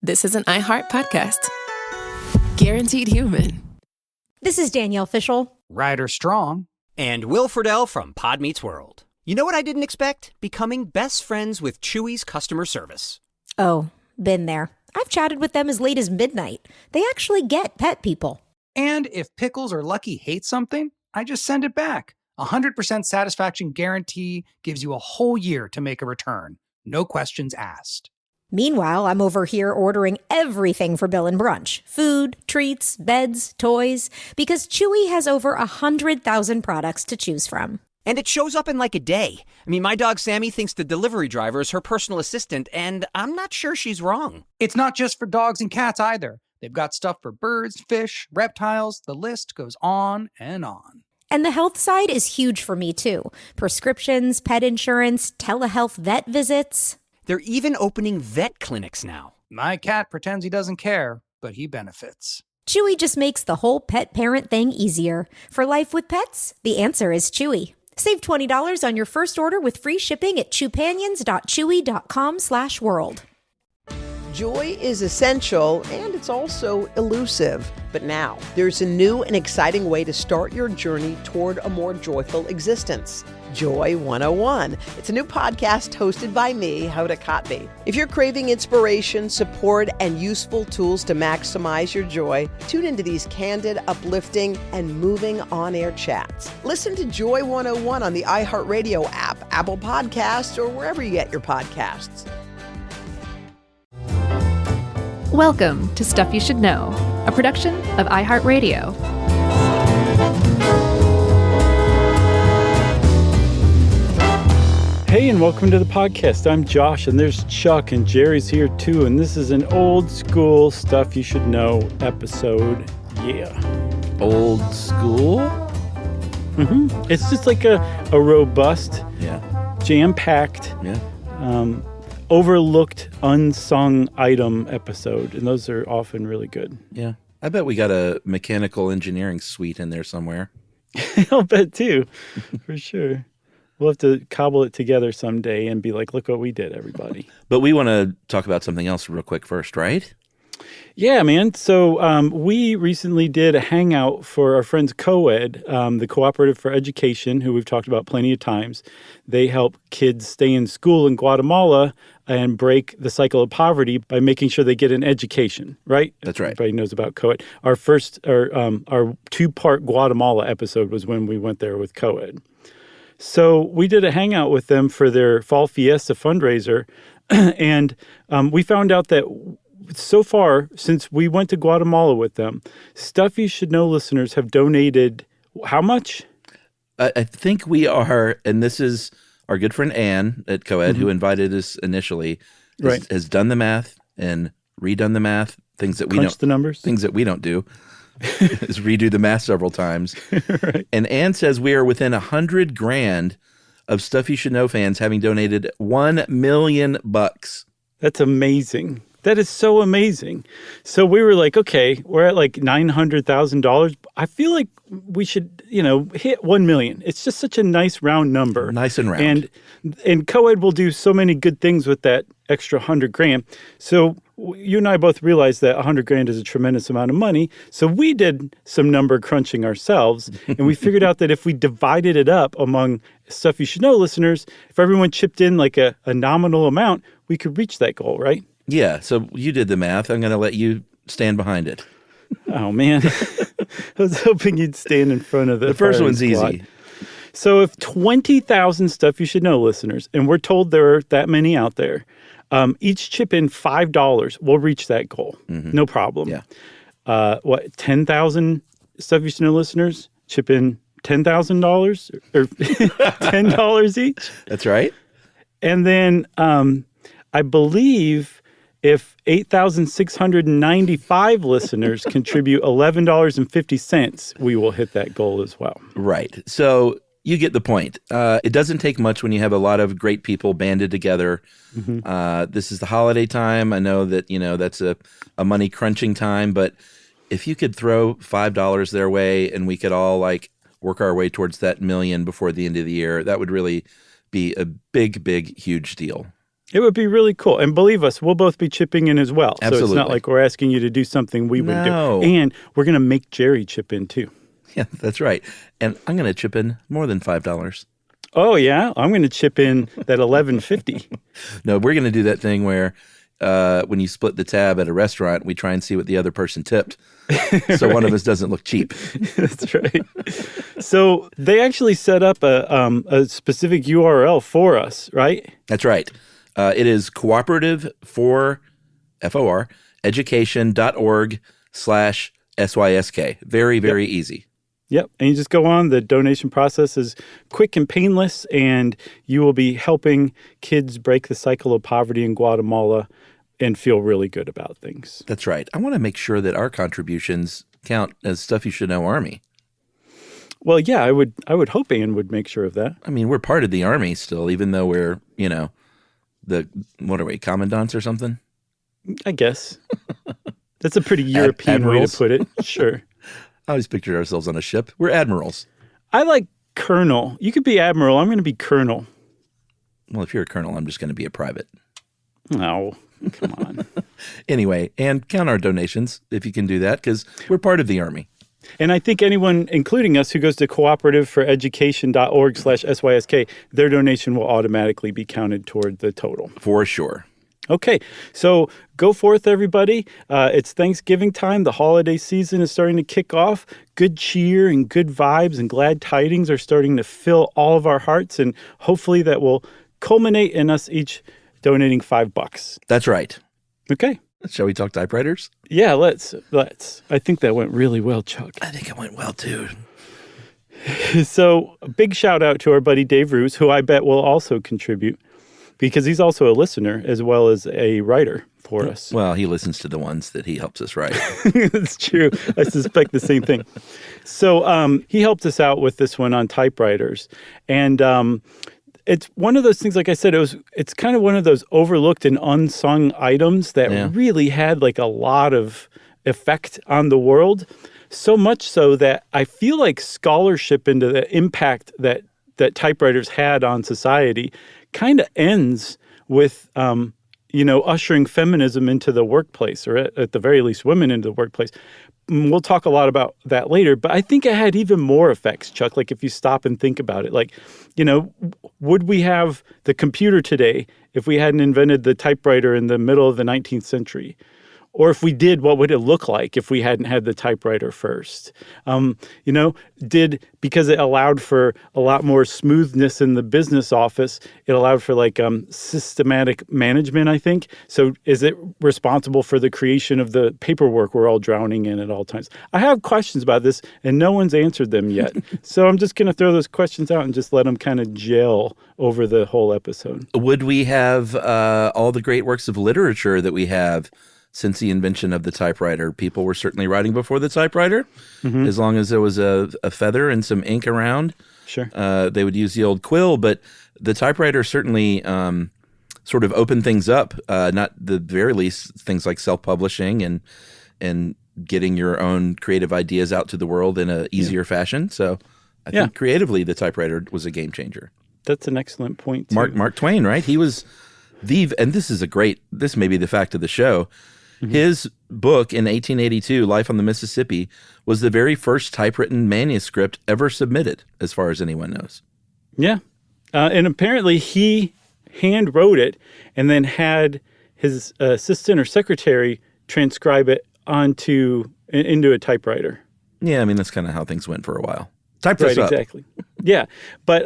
this is an iHeart podcast. Guaranteed human. This is Danielle Fishel. Ryder Strong. And Will Friedle from Pod Meets World. You know what I didn't expect? Becoming best friends with Chewy's customer service. Oh, been there. I've chatted with them as late as midnight. They actually get pet people. And if Pickles or Lucky hate something, I just send it back. 100% satisfaction guarantee gives you a whole year to make a return. No questions asked. Meanwhile, I'm over here ordering everything for Bill and Brunch. Food, treats, beds, toys. Because Chewy has over 100,000 products to choose from. And it shows up in like a day. I mean, my dog Sammy thinks the delivery driver is her personal assistant, and I'm not sure she's wrong. It's not just for dogs and cats either. They've got stuff for birds, fish, reptiles. The list goes on and on. And the health side is huge for me, too. Prescriptions, pet insurance, telehealth vet visits. They're even opening vet clinics now. My cat pretends he doesn't care, but he benefits. Chewy just makes the whole pet parent thing easier. For life with pets, the answer is Chewy. Save $20 on your first order with free shipping at chewpanions.chewy.com/world. Joy is essential, and it's also elusive. But now, there's a new and exciting way to start your journey toward a more joyful existence. Joy 101. It's a new podcast hosted by me, Hoda Kotb. If you're craving inspiration, support, and useful tools to maximize your joy, tune into these candid, uplifting, and moving on-air chats. Listen to Joy 101 on the iHeartRadio app, Apple Podcasts, or wherever you get your podcasts. Welcome to Stuff You Should Know, a production of iHeartRadio. Hey, and welcome to the podcast. I'm Josh, and there's Chuck, and Jerry's here too, and this is an old school Stuff You Should Know episode. Yeah. Old school? Mm-hmm. It's just like a robust, jam-packed, overlooked, unsung item episode, and those are often really good. Yeah. I bet we got a mechanical engineering suite in there somewhere. I'll bet too, for sure. We'll have to cobble it together someday and be like, look what we did, everybody. But we want to talk about something else real quick first, right? Yeah, man. So we recently did a hangout for our friends COED, the Cooperative for Education, who we've talked about plenty of times. They help kids stay in school in Guatemala and break the cycle of poverty by making sure they get an education, right? That's right. Everybody knows about COED. Our two-part Guatemala episode was when we went there with COED. So we did a hangout with them for their Fall Fiesta fundraiser, and we found out that so far, since we went to Guatemala with them, Stuff You Should Know listeners have donated how much? I think we are, and this is our good friend Ann at COED, who invited us initially, has done the math and redone the math, things that we don't do. Is redo the math several times. Right. And Ann says we are within $100,000 of Stuff You Should Know fans having donated $1 million. That's amazing. That is so amazing. So we were like, okay, we're at like $900,000. I feel like we should, hit 1 million. It's just such a nice round number. Nice and round. And COED will do so many good things with that extra $100,000. So you and I both realized that $100,000 is a tremendous amount of money. So we did some number crunching ourselves, and we figured out that if we divided it up among Stuff You Should Know listeners, if everyone chipped in like a nominal amount, we could reach that goal, right? Yeah, so you did the math. I'm going to let you stand behind it. Oh, man. I was hoping you'd stand in front of the first one's squad. Easy. So if 20,000 Stuff You Should Know listeners, and we're told there are that many out there, each chip in $5, we'll reach that goal. Mm-hmm. No problem. Yeah. 10,000 Stuff You Should Know listeners chip in $10,000 or $10 each? That's right. And then I believe if 8,695 listeners contribute $11.50, we will hit that goal as well. Right. So you get the point. It doesn't take much when you have a lot of great people banded together. Mm-hmm. This is the holiday time. I know that, that's a money crunching time, but if you could throw $5 their way and we could all work our way towards that million before the end of the year, that would really be a big, big, huge deal. It would be really cool. And believe us, we'll both be chipping in as well. Absolutely. So it's not like we're asking you to do something we wouldn't do. And we're going to make Jerry chip in too. Yeah, that's right. And I'm going to chip in more than $5. Oh, yeah? I'm going to chip in that $11.50. No, we're going to do that thing where when you split the tab at a restaurant, we try and see what the other person tipped. So Right. one of us doesn't look cheap. That's right. So they actually set up a specific URL for us, right? That's right. It is cooperative for FOR education.org/SYSK. Very, very easy. Yep. And you just go on. The donation process is quick and painless, and you will be helping kids break the cycle of poverty in Guatemala and feel really good about things. That's right. I want to make sure that our contributions count as Stuff You Should Know Army. Well, yeah, I would hope Ann would make sure of that. I mean, we're part of the Army still, even though we're, what are we, commandants or something? I guess. That's a pretty European way to put it. Sure. I always pictured ourselves on a ship. We're admirals. I like colonel. You could be admiral. I'm going to be colonel. Well, if you're a colonel, I'm just going to be a private. No, come on. Anyway, and count our donations if you can do that, because we're part of the Army. And I think anyone, including us, who goes to cooperativeforeducation.org/SYSK, their donation will automatically be counted toward the total. For sure. Okay, so go forth, everybody. It's Thanksgiving time. The holiday season is starting to kick off. Good cheer and good vibes and glad tidings are starting to fill all of our hearts, and hopefully that will culminate in us each donating $5. That's right. Okay. Shall we talk typewriters? Yeah, let's. I think that went really well, Chuck. I think it went well, too. So a big shout out to our buddy Dave Roos, who I bet will also contribute, because he's also a listener as well as a writer for us. Well, he listens to the ones that he helps us write. It's true. I suspect the same thing. So he helped us out with this one on typewriters. And it's one of those things, like I said, it's kind of one of those overlooked and unsung items that really had like a lot of effect on the world. So much so that I feel like scholarship into the impact that typewriters had on society kind of ends with, ushering feminism into the workplace, or at the very least, women into the workplace. We'll talk a lot about that later, but I think it had even more effects, Chuck. Like if you stop and think about it, would we have the computer today if we hadn't invented the typewriter in the middle of the 19th century? Or if we did, what would it look like if we hadn't had the typewriter first? Because it allowed for a lot more smoothness in the business office, it allowed for systematic management, I think. So is it responsible for the creation of the paperwork we're all drowning in at all times? I have questions about this, and no one's answered them yet. So I'm just going to throw those questions out and just let them kind of gel over the whole episode. Would we have all the great works of literature that we have since the invention of the typewriter? People were certainly writing before the typewriter. Mm-hmm. As long as there was a feather and some ink around, sure, they would use the old quill. But the typewriter certainly sort of opened things up, not the very least things like self-publishing and getting your own creative ideas out to the world in an easier fashion. So I think creatively the typewriter was a game changer. That's an excellent point, too. Mark Twain, right? He was and this may be the fact of the show. Mm-hmm. His book in 1882, Life on the Mississippi, was the very first typewritten manuscript ever submitted, as far as anyone knows. Yeah. And apparently he hand wrote it and then had his assistant or secretary transcribe it into a typewriter. Yeah, I mean, that's kind of how things went for a while. Type this up. Exactly. Yeah. But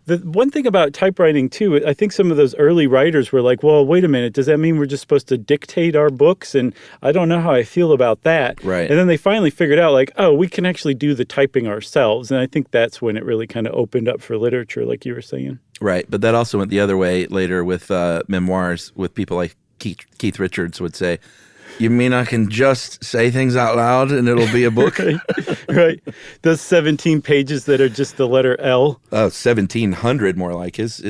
the one thing about typewriting, too, I think some of those early writers were like, well, wait a minute, does that mean we're just supposed to dictate our books? And I don't know how I feel about that. Right. And then they finally figured out, we can actually do the typing ourselves. And I think that's when it really kind of opened up for literature, like you were saying. Right. But that also went the other way later with memoirs, with people like Keith Richards would say, you mean I can just say things out loud and it'll be a book? Right. Those 17 pages that are just the letter L. 1,700 more like. His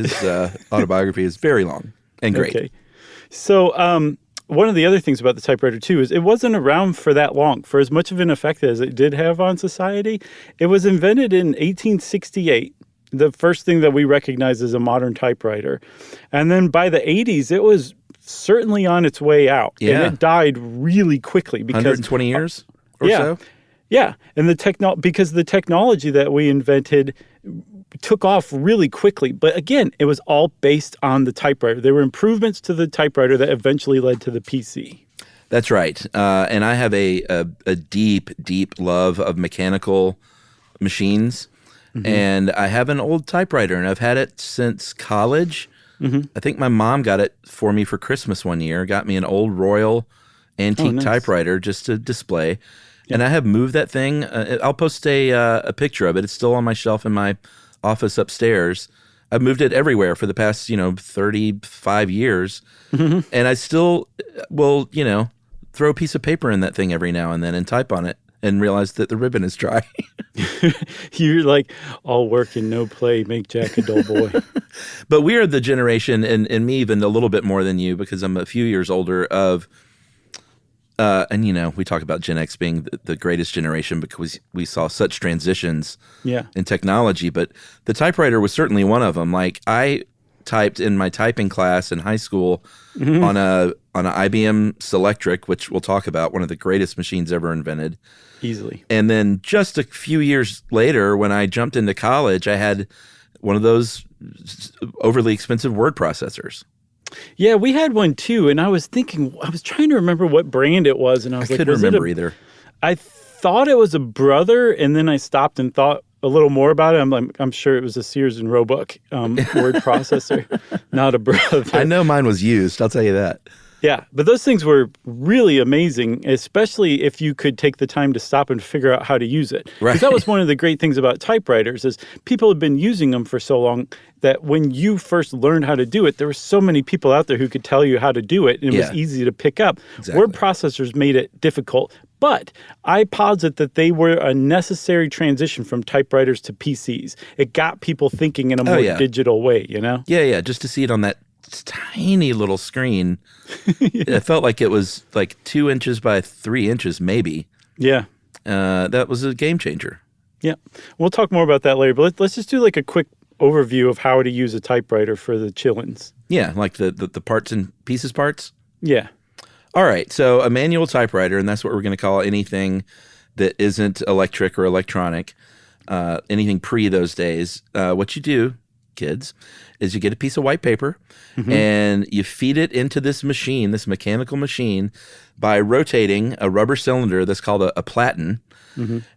autobiography is very long and great. Okay. So one of the other things about the typewriter, too, is it wasn't around for that long. For as much of an effect as it did have on society, it was invented in 1868. the first thing that we recognize as a modern typewriter. And then by the 80s, it was certainly on its way out. Yeah. And it died really quickly. Because 120 years or so? Yeah. And because the technology that we invented took off really quickly. But again, it was all based on the typewriter. There were improvements to the typewriter that eventually led to the PC. That's right. And I have a deep, deep love of mechanical machines. Mm-hmm. And I have an old typewriter, and I've had it since college. Mm-hmm. I think my mom got it for me for Christmas one year, got me an old Royal antique typewriter just to display. Yeah. And I have moved that thing. I'll post a picture of it. It's still on my shelf in my office upstairs. I've moved it everywhere for the past, 35 years. Mm-hmm. And I still will, throw a piece of paper in that thing every now and then and type on it and realize that the ribbon is dry. You're like, all work and no play make Jack a dull boy. But we are the generation, and me even a little bit more than you because I'm a few years older, of and we talk about Gen X being the greatest generation because we saw such transitions in technology, but the typewriter was certainly one of them. Like, I typed in my typing class in high school on an IBM Selectric, which we'll talk about, one of the greatest machines ever invented. Easily. And then just a few years later, when I jumped into college, I had one of those overly expensive word processors. Yeah, we had one too, and I was trying to remember what brand it was, and I couldn't remember either. I thought it was a Brother, and then I stopped and thought a little more about it. I'm sure it was a Sears and Roebuck word processor, not a Brother. I know mine was used, I'll tell you that. Yeah, but those things were really amazing, especially if you could take the time to stop and figure out how to use it. Right. Because that was one of the great things about typewriters is people have been using them for so long that when you first learned how to do it, there were so many people out there who could tell you how to do it, and it was easy to pick up. Exactly. Word processors made it difficult, but I posit that they were a necessary transition from typewriters to PCs. It got people thinking in a more digital way, Yeah, just to see it on that tiny little screen. It felt like it was like 2 inches by 3 inches, maybe. Yeah. That was a game changer. Yeah. We'll talk more about that later, but let's just do like a quick overview of how to use a typewriter for the chillins. Yeah, like the parts and pieces parts? Yeah. All right, so a manual typewriter, and that's what we're going to call anything that isn't electric or electronic, anything pre those days. What you do, kids, is you get a piece of white paper and you feed it into this machine, this mechanical machine, by rotating a rubber cylinder that's called a platen.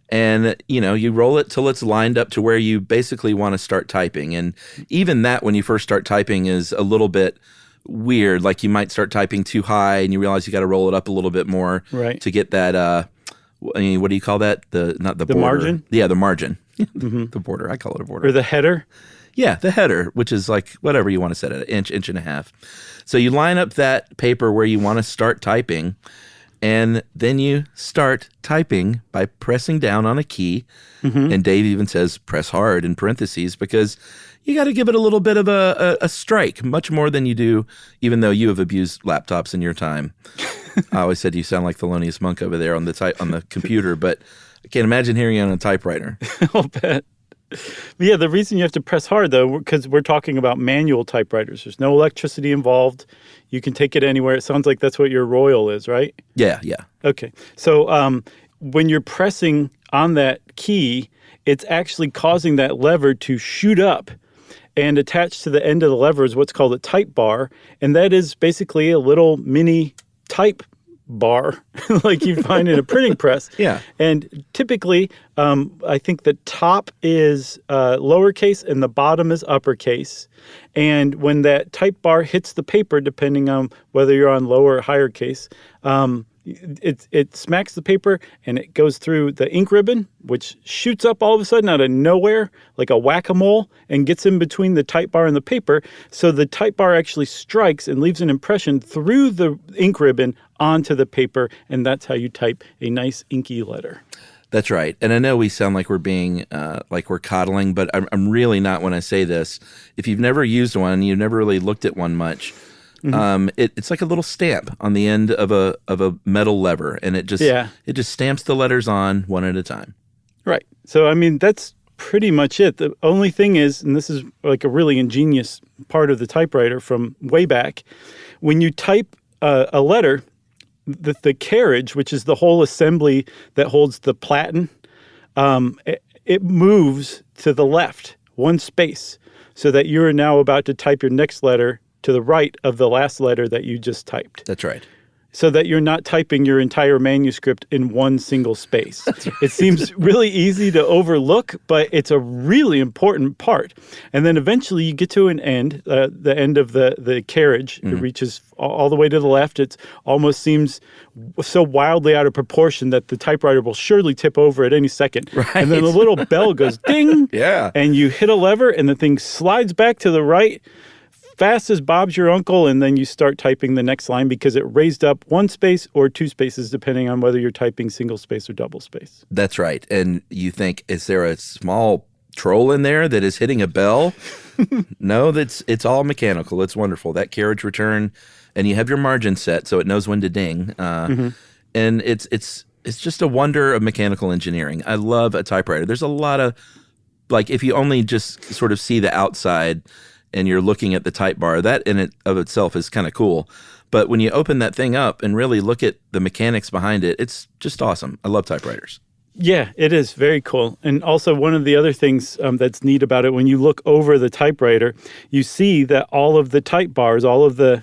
And, you roll it till it's lined up to where you basically want to start typing. And even that, when you first start typing, is a little bit weird. Like, you might start typing too high and you realize you got to roll it up a little bit more to get that, what do you call that? Not the border. Margin? Yeah, the margin. The border. I call it a border. Or the header? Yeah, the header, which is like whatever you want to set it, inch and a half. So you line up that paper where you want to start typing, and then you start typing by pressing down on a key. And Dave even says press hard in parentheses because you got to give it a little bit of a strike, much more than you do, even though you have abused laptops in your time. I always said you sound like Thelonious Monk over there on the computer, but I can't imagine hearing it on a typewriter. I'll bet. But yeah, the reason you have to press hard, though, because we're talking about manual typewriters. There's no electricity involved. You can take it anywhere. It sounds like that's what your Royal is, right? Yeah. Okay. So when you're pressing on that key, it's actually causing that lever to shoot up. And attached to the end of the lever is what's called a type bar. And that is basically a little mini type bar like you find in a printing press. Yeah. And typically, I think the top is lowercase and the bottom is uppercase. And when that type bar hits the paper, depending on whether you're on lower or higher case, it smacks the paper and it goes through the ink ribbon, which shoots up all of a sudden out of nowhere like a whack-a-mole and gets in between the type bar and the paper. So the type bar actually strikes and leaves an impression through the ink ribbon onto the paper, and that's how you type a nice inky letter. That's right. And I know we sound like we're being like we're coddling, but I'm really not when I say this. If you've never used one, you've never really looked at one much. It's like a little stamp on the end of a metal lever, and it just stamps the letters on one at a time. Right. So I mean that's pretty much it. The only thing is, and this is like a really ingenious part of the typewriter from way back, when you type a letter, the carriage, which is the whole assembly that holds the platen, it moves to the left one space so that you're now about to type your next letter to the right of the last letter that you just typed. That's right. So that you're not typing your entire manuscript in one single space. Right. It seems really easy to overlook, but it's a really important part. And then eventually you get to an end, the end of the carriage. Mm-hmm. It reaches all the way to the left. It almost seems so wildly out of proportion that the typewriter will surely tip over at any second. Right. And then the little bell goes ding, yeah, and you hit a lever and the thing slides back to the right, fast as Bob's your uncle, and then you start typing the next line because it raised up one space or two spaces depending on whether you're typing single space or double space. That's right. And you think, is there a small troll in there that is hitting a bell? No, it's all mechanical. It's wonderful. That carriage return, and you have your margin set so it knows when to ding. Mm-hmm. And it's just a wonder of mechanical engineering. I love a typewriter. There's a lot of, like, if you only just sort of see the outside and you're looking at the type bar, that in it of itself is kind of cool. But when you open that thing up and really look at the mechanics behind it, it's just awesome. I love typewriters. Yeah, it is very cool. And also one of the other things that's neat about it, when you look over the typewriter, you see that all of the type bars, all of the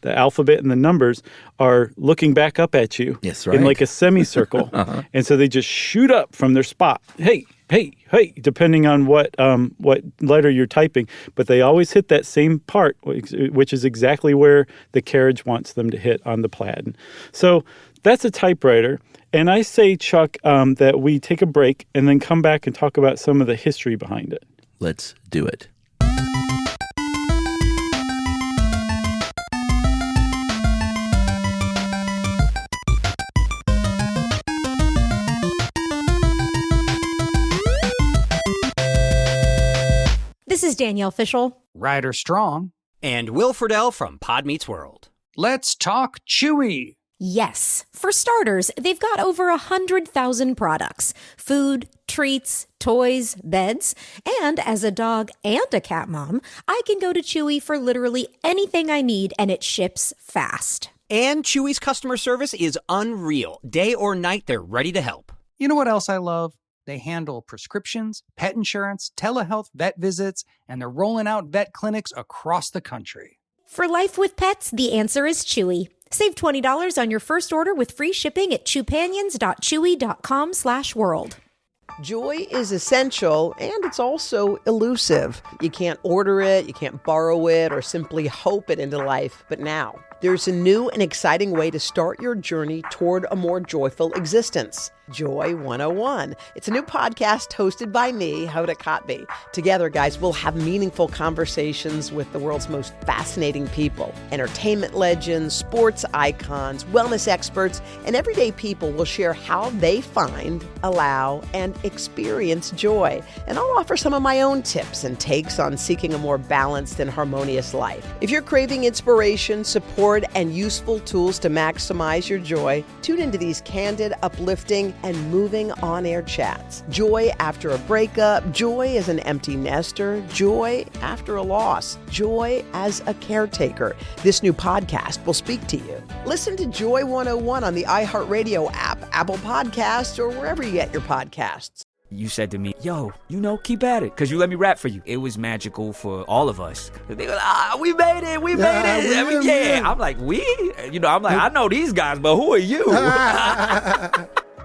alphabet and the numbers are looking back up at you. Yes, right. In like a semicircle. Uh-huh. And so they just shoot up from their spot. Hey, depending on what letter you're typing. But they always hit that same part, which is exactly where the carriage wants them to hit on the platen. So that's a typewriter. And I say, Chuck, that we take a break and then come back and talk about some of the history behind it. Let's do it. This is Danielle Fishel, Ryder Strong, and Will Friedle from Pod Meets World. Let's talk Chewy. Yes. For starters, they've got over 100,000 products. Food, treats, toys, beds. And as a dog and a cat mom, I can go to Chewy for literally anything I need, and it ships fast. And Chewy's customer service is unreal. Day or night, they're ready to help. You know what else I love? They handle prescriptions, pet insurance, telehealth, vet visits, and they're rolling out vet clinics across the country. For life with pets, the answer is Chewy. Save $20 on your first order with free shipping at chewpanions.chewy.com/world. Joy is essential, and it's also elusive. You can't order it, you can't borrow it, or simply hope it into life. But now, there's a new and exciting way to start your journey toward a more joyful existence. Joy 101. It's a new podcast hosted by me, Hoda Kotb. Together, guys, we'll have meaningful conversations with the world's most fascinating people. Entertainment legends, sports icons, wellness experts, and everyday people will share how they find, allow, and experience joy. And I'll offer some of my own tips and takes on seeking a more balanced and harmonious life. If you're craving inspiration, support, and useful tools to maximize your joy, tune into these candid, uplifting, and moving on-air chats. Joy after a breakup, joy as an empty nester, joy after a loss, joy as a caretaker. This new podcast will speak to you. Listen to Joy 101 on the iHeartRadio app, Apple Podcasts, or wherever you get your podcasts. You said to me, yo, keep at it, because you let me rap for you. It was magical for all of us. They were like, we made it. I'm like, we? I know these guys, but who are you?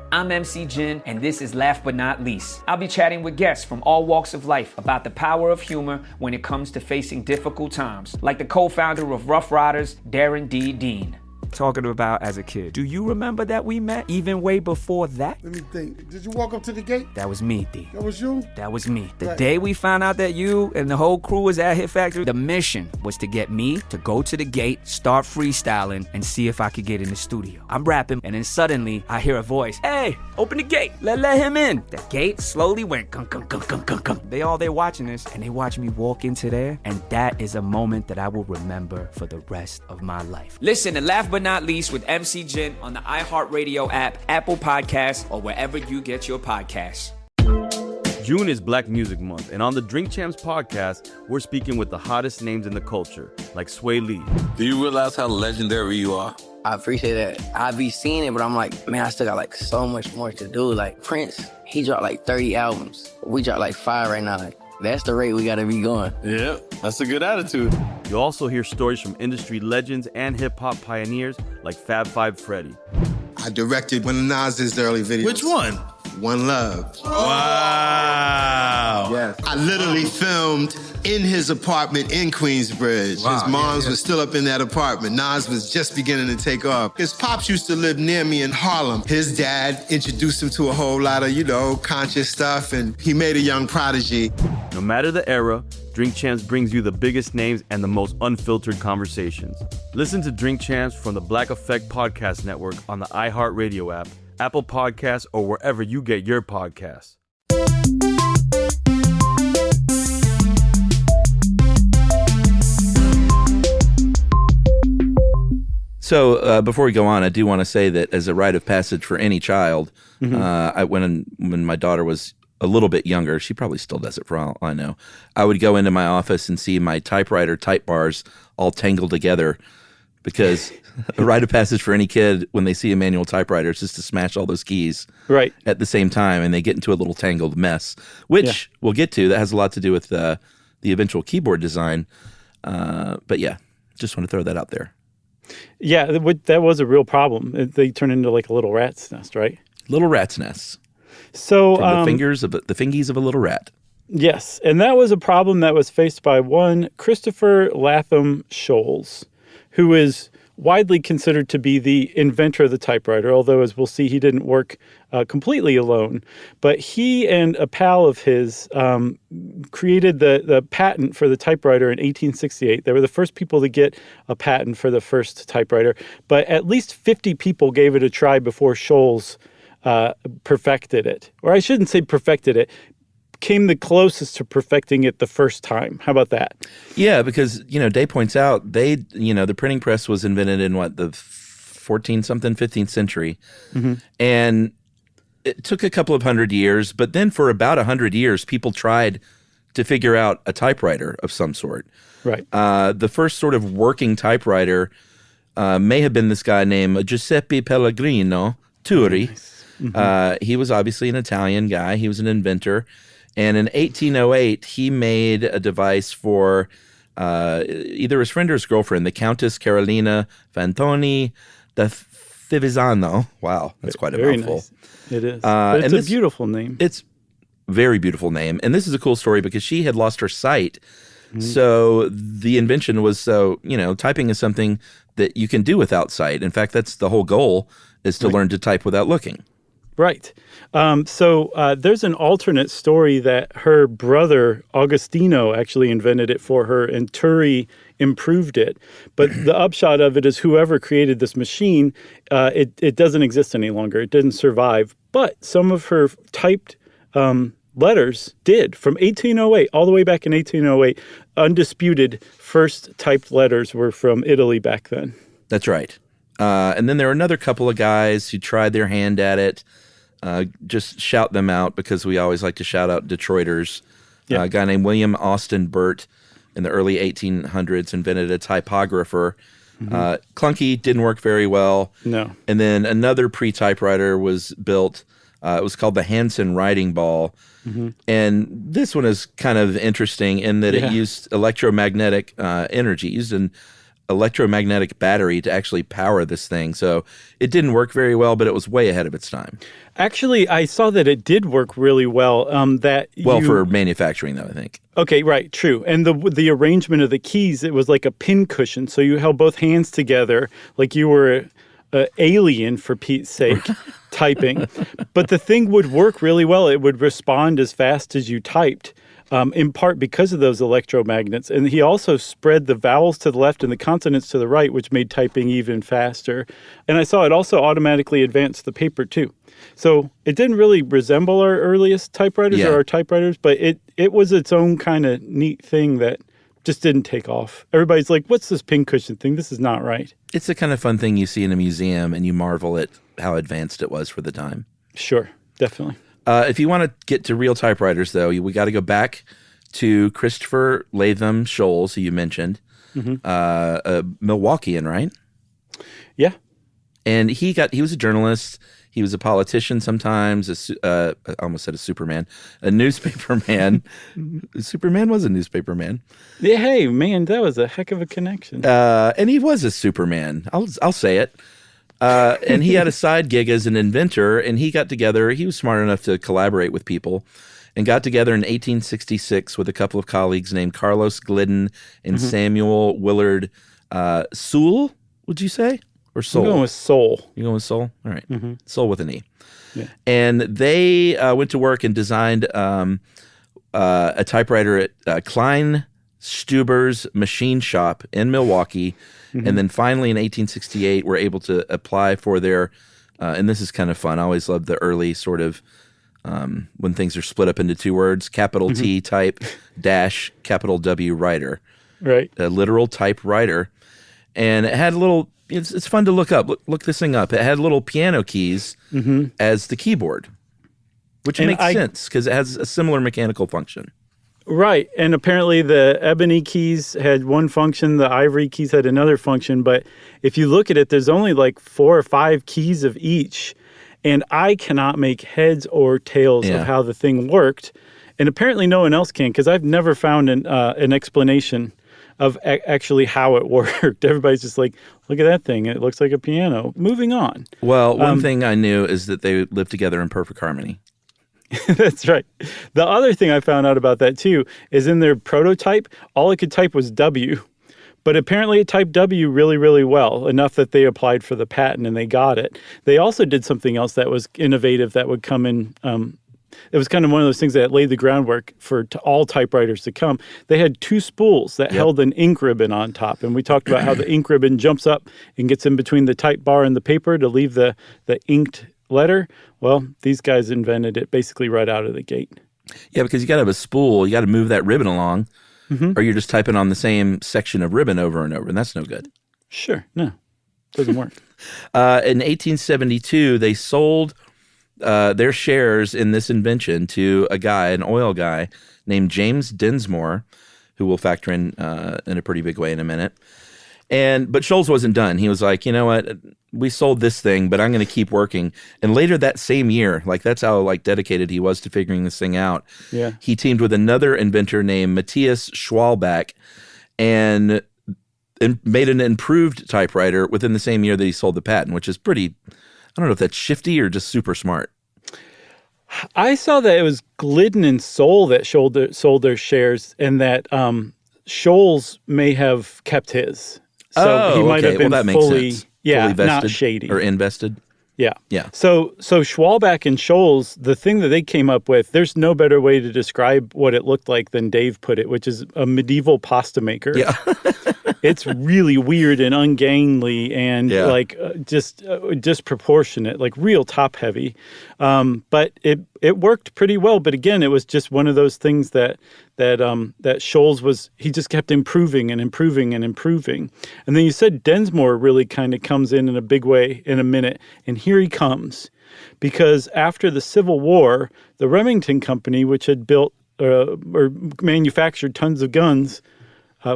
I'm MC Jin, and this is Laugh But Not Least. I'll be chatting with guests from all walks of life about the power of humor when it comes to facing difficult times, like the co-founder of Rough Riders, Darren D. Dean. Talking about as a kid. Do you remember that we met even way before that? Let me think. Did you walk up to the gate? That was me, D. That was you? That was me. The day we found out that you and the whole crew was at Hit Factory, the mission was to get me to go to the gate, start freestyling, and see if I could get in the studio. I'm rapping, and then suddenly I hear a voice. Hey, open the gate. Let him in. The gate slowly went gunk, gunk, gunk, gunk, gunk, gunk. They all there watching this, and they watch me walk into there, and that is a moment that I will remember for the rest of my life. Listen to Laugh But Not Least with MC Jin on the iHeartRadio app, Apple Podcasts, or wherever you get your podcasts. June is Black Music Month, and on the Drink Champs podcast, we're speaking with the hottest names in the culture, like Sway Lee. Do you realize how legendary you are? I appreciate that. I be seeing it, but I'm like, man, I still got like so much more to do. Like Prince, he dropped like 30 albums. We dropped like 5 right now. Like, that's the rate we gotta be going. Yeah, that's a good attitude. You'll also hear stories from industry legends and hip-hop pioneers like Fab Five Freddy. I directed one of Nas's early videos. Which one? One Love. Wow. Yes. I literally filmed in his apartment in Queensbridge. Wow. His mom's was still up in that apartment. Nas was just beginning to take off. His pops used to live near me in Harlem. His dad introduced him to a whole lot of, conscious stuff, and he made a young prodigy. No matter the era, Drink Champs brings you the biggest names and the most unfiltered conversations. Listen to Drink Champs from the Black Effect Podcast Network on the iHeartRadio app, Apple Podcasts, or wherever you get your podcasts. So before we go on, I do want to say that as a rite of passage for any child, when my daughter was a little bit younger, she probably still does it for all I know, I would go into my office and see my typewriter type bars all tangled together, because a rite of passage for any kid when they see a manual typewriter is just to smash all those keys at the same time, and they get into a little tangled mess, which we'll get to. That has a lot to do with the eventual keyboard design. But yeah, just want to throw that out there. Yeah, that was a real problem. They turn into like a little rat's nest, right? Little rat's nests. So from the fingies of a little rat. Yes, and that was a problem that was faced by one Christopher Latham Scholes, who is widely considered to be the inventor of the typewriter, although, as we'll see, he didn't work completely alone. But he and a pal of his created the patent for the typewriter in 1868. They were the first people to get a patent for the first typewriter, but at least 50 people gave it a try before Scholes perfected it. Or I shouldn't say perfected it, came the closest to perfecting it the first time. How about that? Yeah, because, Day points out, the printing press was invented in the 15th century. Mm-hmm. And it took a couple of 100 years, but then for about 100 years, people tried to figure out a typewriter of some sort. Right. The first sort of working typewriter may have been this guy named Giuseppe Pellegrino Turri. Nice. Mm-hmm. He was obviously an Italian guy. He was an inventor. And in 1808, he made a device for either his friend or his girlfriend, the Countess Carolina Fantoni da Fivizzano. Wow, that's quite a mouthful. Nice. It is. But it's a beautiful name. It's a very beautiful name. And this is a cool story because she had lost her sight. Mm-hmm. So the invention was, typing is something that you can do without sight. In fact, that's the whole goal, is to learn to type without looking. Right. So there's an alternate story that her brother, Agostino, actually invented it for her, and Turri improved it. But the upshot of it is whoever created this machine, it doesn't exist any longer. It didn't survive. But some of her typed letters did. From 1808, all the way back in 1808, undisputed first typed letters were from Italy back then. That's right. And then there were another couple of guys who tried their hand at it. Just shout them out because we always like to shout out Detroiters. Yeah. A guy named William Austin Burt in the early 1800s invented a typographer. Mm-hmm. Clunky, didn't work very well. No. And then another pre-typewriter was built. It was called the Hanson Writing Ball. Mm-hmm. And this one is kind of interesting in that it used electromagnetic energy. It used an electromagnetic battery to actually power this thing. So it didn't work very well, but it was way ahead of its time. Actually, I saw that it did work really well. For manufacturing, though, I think. Okay, right, true. And the arrangement of the keys, it was like a pin cushion. So you held both hands together like you were an alien, for Pete's sake, typing. But the thing would work really well. It would respond as fast as you typed. In part because of those electromagnets. And he also spread the vowels to the left and the consonants to the right, which made typing even faster. And I saw it also automatically advanced the paper, too. So it didn't really resemble our earliest typewriters or our typewriters, but it was its own kind of neat thing that just didn't take off. Everybody's like, what's this pincushion thing? This is not right. It's the kind of fun thing you see in a museum and you marvel at how advanced it was for the time. Sure, definitely. If you want to get to real typewriters, though, we got to go back to Christopher Latham Scholes, who you mentioned, a Milwaukeean, right? Yeah. And he was a journalist. He was a politician sometimes. I almost said a Superman, a newspaper man. Superman was a newspaper man. Yeah, hey, man, that was a heck of a connection. And he was a Superman. I'll say it. And he had a side gig as an inventor, and he got together. He was smart enough to collaborate with people and got together in 1866 with a couple of colleagues named Carlos Glidden and Samuel Willard Sewell, would you say? Or Soul? I'm going with Soul. You're going with Soul? All right. Soul with an E. Yeah. And they went to work and designed a typewriter at Klein Stuber's machine shop in Milwaukee. And then finally in 1868, were able to apply for their, and this is kind of fun. I always love the early sort of, when things are split up into two words, capital T type dash capital W writer. Right. A literal typewriter. And it had a little, it's fun to look up. Look this thing up. It had little piano keys as the keyboard, which makes sense because it has a similar mechanical function. Right. And apparently the ebony keys had one function, the ivory keys had another function. But if you look at it, there's only like 4 or 5 keys of each. And I cannot make heads or tails of how the thing worked. And apparently no one else can, because I've never found an explanation of actually how it worked. Everybody's just like, look at that thing. It looks like a piano. Moving on. Well, one thing I knew is that they lived together in perfect harmony. That's right. The other thing I found out about that, too, is in their prototype, all it could type was W. But apparently it typed W really, really well, enough that they applied for the patent and they got it. They also did something else that was innovative that would come in. It was kind of one of those things that laid the groundwork for all typewriters to come. They had 2 spools that held an ink ribbon on top. And we talked about how the ink ribbon jumps up and gets in between the type bar and the paper to leave the inked letter. Well, these guys invented it basically right out of the gate. Yeah, because you got to have a spool. You got to move that ribbon along, or you're just typing on the same section of ribbon over and over, and that's no good. Sure. No, doesn't work. In 1872, they sold their shares in this invention to a guy, an oil guy, named James Dinsmore, who we'll factor in a pretty big way in a minute. But Scholes wasn't done. He was like, you know what? We sold this thing, but I'm going to keep working. And later that same year, like that's how like dedicated he was to figuring this thing out. Yeah. He teamed with another inventor named Matthias Schwalbach and made an improved typewriter within the same year that he sold the patent, which is pretty, I don't know if that's shifty or just super smart. I saw that it was Glidden and Soul that sold their shares, and that Scholes may have kept his. So he might have been that fully, makes sense. Fully vested not shady. Or invested. Yeah. Yeah. So Schwalbach and Scholes, the thing that they came up with, there's no better way to describe what it looked like than Dave put it, which is a medieval pasta maker. Yeah. It's really weird and ungainly and just disproportionate, like real top heavy. But it worked pretty well. But again, it was just one of those things that Scholes was, he just kept improving and improving and improving. And then you said Densmore really kind of comes in a big way in a minute. And here he comes. Because after the Civil War, the Remington Company, which had built or manufactured tons of guns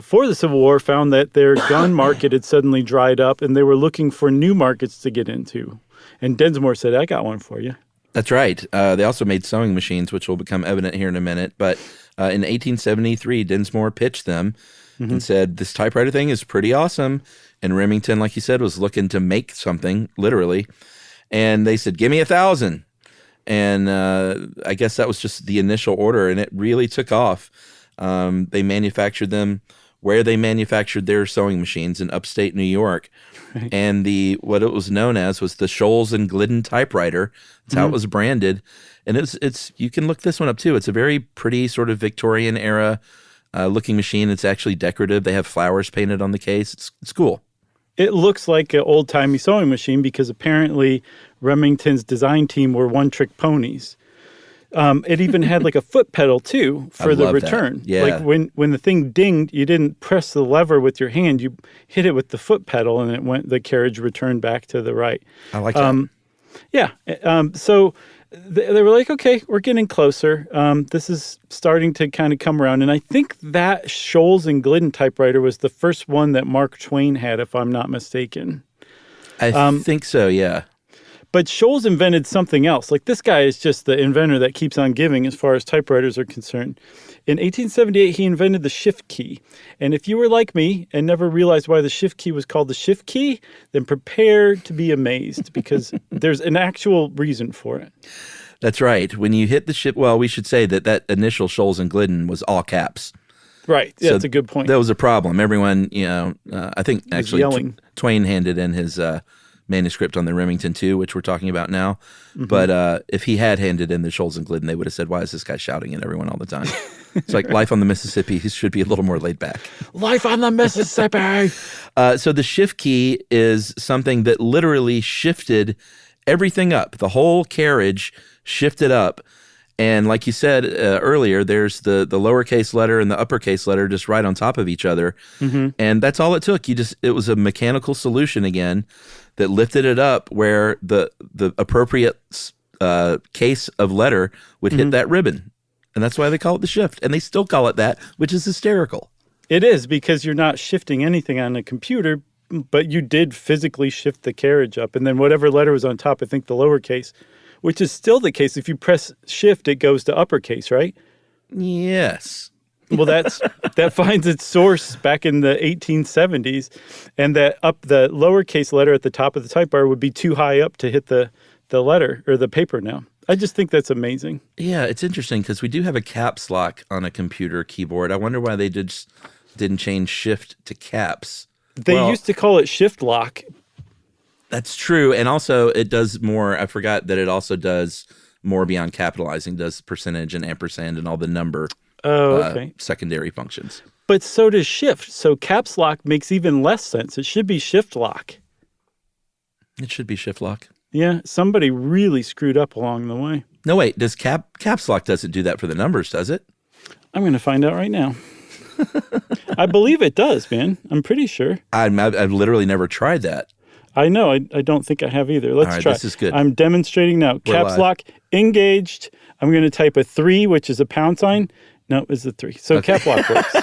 for the Civil War, found that their gun market had suddenly dried up and they were looking for new markets to get into. And Densmore said, I got one for you. That's right. They also made sewing machines, which will become evident here in a minute. But in 1873, Densmore pitched them and said, this typewriter thing is pretty awesome. And Remington, like you said, was looking to make something, literally. And they said, give me 1,000. And I guess that was just the initial order, and it really took off. They manufactured them where they manufactured their sewing machines in upstate New York. Right. And what it was known as was the Scholes and Glidden typewriter. That's how it was branded. And it's you can look this one up too. It's a very pretty sort of Victorian era looking machine. It's actually decorative. They have flowers painted on the case. It's cool. It looks like an old-timey sewing machine because apparently Remington's design team were one-trick ponies. It even had like a foot pedal too for the return. That. Yeah. Like when the thing dinged, you didn't press the lever with your hand; you hit it with the foot pedal, and the carriage returned back to the right. I like that. Yeah. So they were like, okay, we're getting closer. This is starting to kind of come around. And I think that Scholes and Glidden typewriter was the first one that Mark Twain had, if I'm not mistaken. I think so, yeah. But Scholes invented something else. Like, this guy is just the inventor that keeps on giving as far as typewriters are concerned. In 1878, he invented the shift key. And if you were like me and never realized why the shift key was called the shift key, then prepare to be amazed because there's an actual reason for it. That's right. When you hit the shift, well, we should say that initial Scholes and Glidden was all caps. Right. Yeah, that's a good point. That was a problem. Everyone, I think actually Twain handed in his manuscript on the Remington 2, which we're talking about now. Mm-hmm. But if he had handed in the Scholes and Glidden, they would have said, why is this guy shouting at everyone all the time? It's like life on the Mississippi. He should be a little more laid back. Life on the Mississippi. So the shift key is something that literally shifted everything up. The whole carriage shifted up. And like you said earlier, there's the lowercase letter and the uppercase letter just right on top of each other. Mm-hmm. And that's all it took. It was a mechanical solution again that lifted it up where the appropriate case of letter would hit that ribbon. And that's why they call it the shift. And they still call it that, which is hysterical. It is, because you're not shifting anything on a computer, but you did physically shift the carriage up. And then whatever letter was on top, I think the lowercase, which is still the case. If you press shift, it goes to uppercase, right? Yes. Well, that finds its source back in the 1870s. And the lowercase letter at the top of the typewriter would be too high up to hit the letter or the paper now. I just think that's amazing. Yeah, it's interesting because we do have a caps lock on a computer keyboard. I wonder why they didn't change shift to caps. They used to call it shift lock. That's true. And also it does more. I forgot that it also does more beyond capitalizing, does percentage and ampersand and all the number secondary functions. But so does shift. So caps lock makes even less sense. It should be shift lock. It should be shift lock. Yeah, somebody really screwed up along the way. No, wait, does caps lock doesn't do that for the numbers, does it? I'm going to find out right now. I believe it does, man. I'm pretty sure. I've literally never tried that. I know. I don't think I have either. Let's try. This is good. I'm demonstrating now. We're caps live. lock engaged. I'm going to type a 3, which is a pound sign. No, it's a 3. So cap lock works.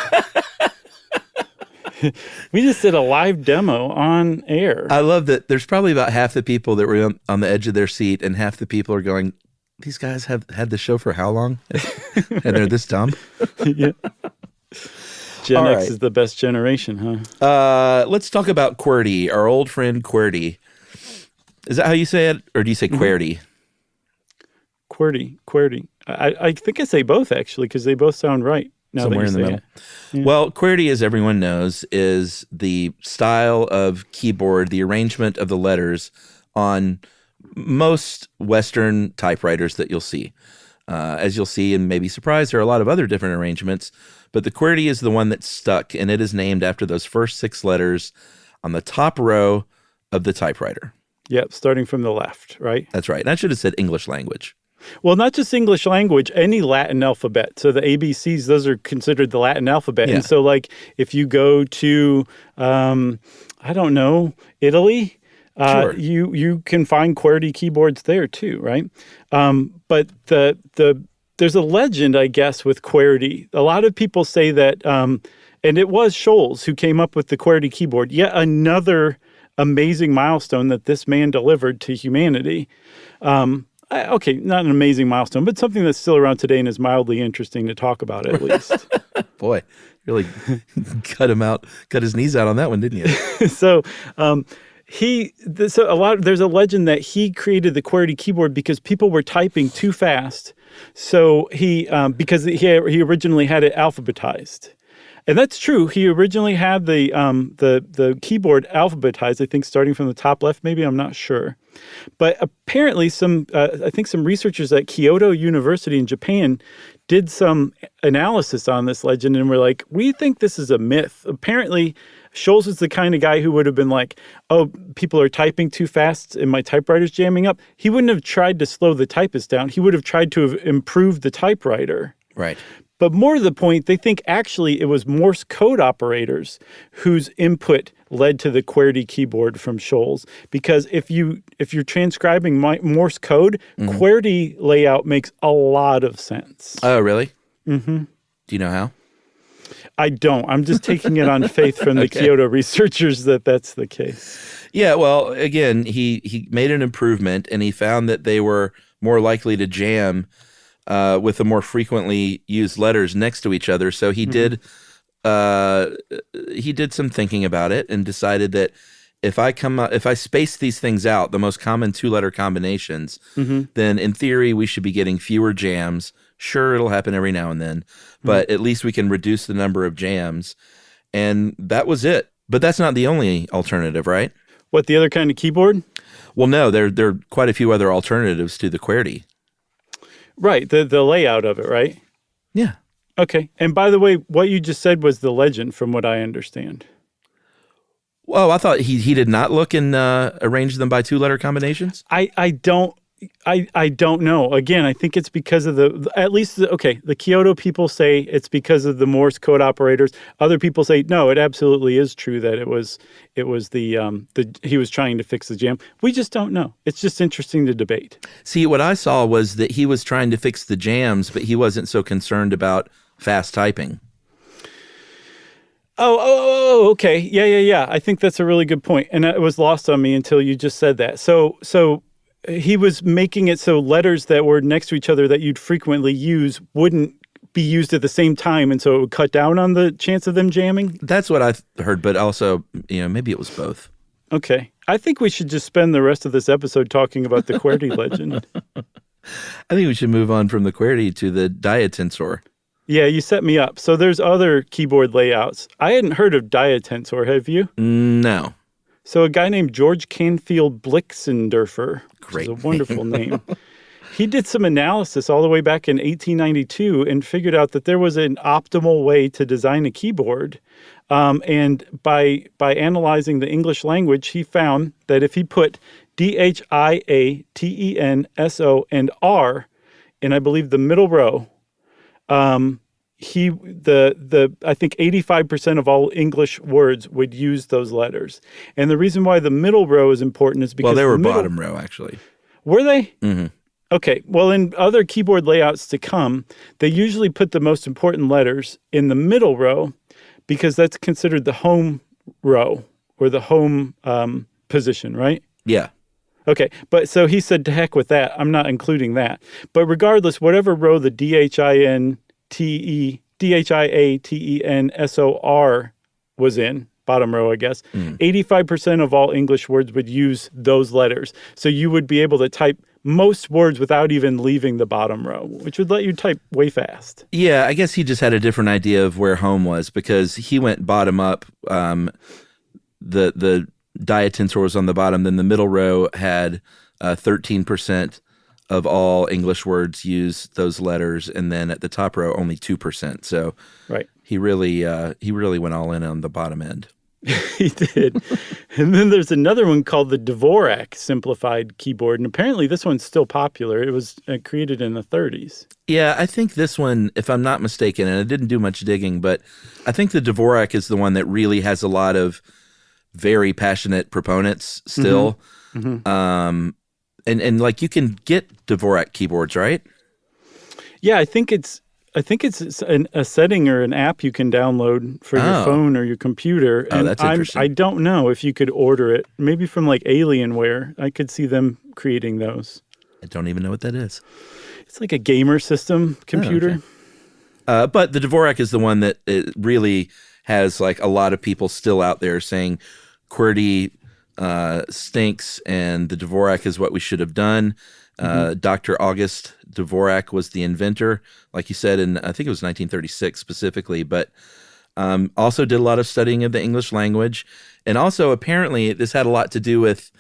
We just did a live demo on air. I love that there's probably about half the people that were on the edge of their seat and half the people are going, these guys have had the show for how long? And they're this dumb? Yeah. Gen X is the best generation, huh? Let's talk about QWERTY, our old friend QWERTY. Is that how you say it? Or do you say QWERTY? QWERTY. I think I say both, actually, because they both sound right. Somewhere in the middle. Yeah. Well, QWERTY, as everyone knows, is the style of keyboard, the arrangement of the letters on most Western typewriters that you'll see. As you'll see and may be surprised, there are a lot of other different arrangements, but the QWERTY is the one that stuck, and it is named after those first 6 letters on the top row of the typewriter. Yep, starting from the left, right? That's right. And I should have said English language. Well, not just English language, any Latin alphabet. So the ABCs, those are considered the Latin alphabet. Yeah. And so, like, if you go to, I don't know, Italy, Sure. you can find QWERTY keyboards there too, right? But there's a legend, I guess, with QWERTY. A lot of people say that, and it was Scholes who came up with the QWERTY keyboard. Yet another amazing milestone that this man delivered to humanity. Okay, not an amazing milestone, but something that's still around today and is mildly interesting to talk about, at least. Boy, really cut his knees out on that one, didn't you? So, there's a legend that he created the QWERTY keyboard because people were typing too fast. So because he originally had it alphabetized. And that's true. He originally had the keyboard alphabetized, I think, starting from the top left, maybe, I'm not sure. But apparently some researchers at Kyoto University in Japan did some analysis on this legend and were like, we think this is a myth. Apparently, Scholes is the kind of guy who would have been like, oh, people are typing too fast and my typewriter's jamming up. He wouldn't have tried to slow the typist down. He would have tried to have improved the typewriter. Right. But more to the point, they think actually it was Morse code operators whose input led to the QWERTY keyboard from Shoals. Because if you're transcribing Morse code, QWERTY layout makes a lot of sense. Oh, really? Mm-hmm. Do you know how? I don't. I'm just taking it on faith from the Kyoto researchers that that's the case. Yeah, well, again, he made an improvement, and he found that they were more likely to jam with the more frequently used letters next to each other. So he did some thinking about it and decided that if I space these things out, the most common 2-letter combinations, then in theory we should be getting fewer jams. Sure, it'll happen every now and then, but at least we can reduce the number of jams. And that was it. But that's not the only alternative, right? What, the other kind of keyboard? Well, no, there are quite a few other alternatives to the QWERTY. Right, the layout of it, right? Yeah. Okay. And by the way, what you just said was the legend, from what I understand. Well, I thought he did not look and arrange them by 2-letter combinations. I don't know. Again, I think it's because of the Kyoto people say it's because of the Morse code operators. Other people say no, it absolutely is true that it was he was trying to fix the jam. We just don't know. It's just interesting to debate. See, what I saw was that he was trying to fix the jams, but he wasn't so concerned about fast typing. Oh, okay. Yeah. I think that's a really good point. And it was lost on me until you just said that. So he was making it so letters that were next to each other that you'd frequently use wouldn't be used at the same time, and so it would cut down on the chance of them jamming? That's what I heard, but also, maybe it was both. Okay. I think we should just spend the rest of this episode talking about the QWERTY legend. I think we should move on from the QWERTY to the diatensor. Yeah, you set me up. So there's other keyboard layouts. I hadn't heard of diatensor, have you? No. So a guy named George Canfield Blixendorfer, which is a wonderful name. He did some analysis all the way back in 1892 and figured out that there was an optimal way to design a keyboard. And by analyzing the English language, he found that if he put DHIATENSO and R in, I believe, the middle row, I think 85% of all English words would use those letters. And the reason why the middle row is important is because they were bottom row, actually. Were they? Mm-hmm. Okay. Well, in other keyboard layouts to come, they usually put the most important letters in the middle row because that's considered the home row or the home position, right? Yeah. Okay, but so he said, to heck with that. I'm not including that. But regardless, whatever row the DHIATENSOR was in, bottom row, I guess, 85% of all English words would use those letters. So you would be able to type most words without even leaving the bottom row, which would let you type way fast. Yeah, I guess he just had a different idea of where home was because he went bottom up. The diatensor was on the bottom, then the middle row had 13% of all English words use those letters, and then at the top row only 2%. So right, he really went all in on the bottom end. He did. And then there's another one called the Dvorak simplified keyboard, and apparently this one's still popular. It was created in the 30s. Yeah, I think this one, if I'm not mistaken, and I didn't do much digging, but I think the Dvorak is the one that really has a lot of very passionate proponents still. Mm-hmm. And like you can get Dvorak keyboards, right? Yeah, I think it's a setting or an app you can download for your phone or your computer. And that's interesting. I don't know if you could order it. Maybe from like Alienware. I could see them creating those. I don't even know what that is. It's like a gamer system computer. Oh, okay. But the Dvorak is the one that it really has like a lot of people still out there saying QWERTY stinks and the Dvorak is what we should have done. Dr. August Dvorak was the inventor, like you said, in I think it was 1936 specifically, but also did a lot of studying of the English language. And also apparently this had a lot to do with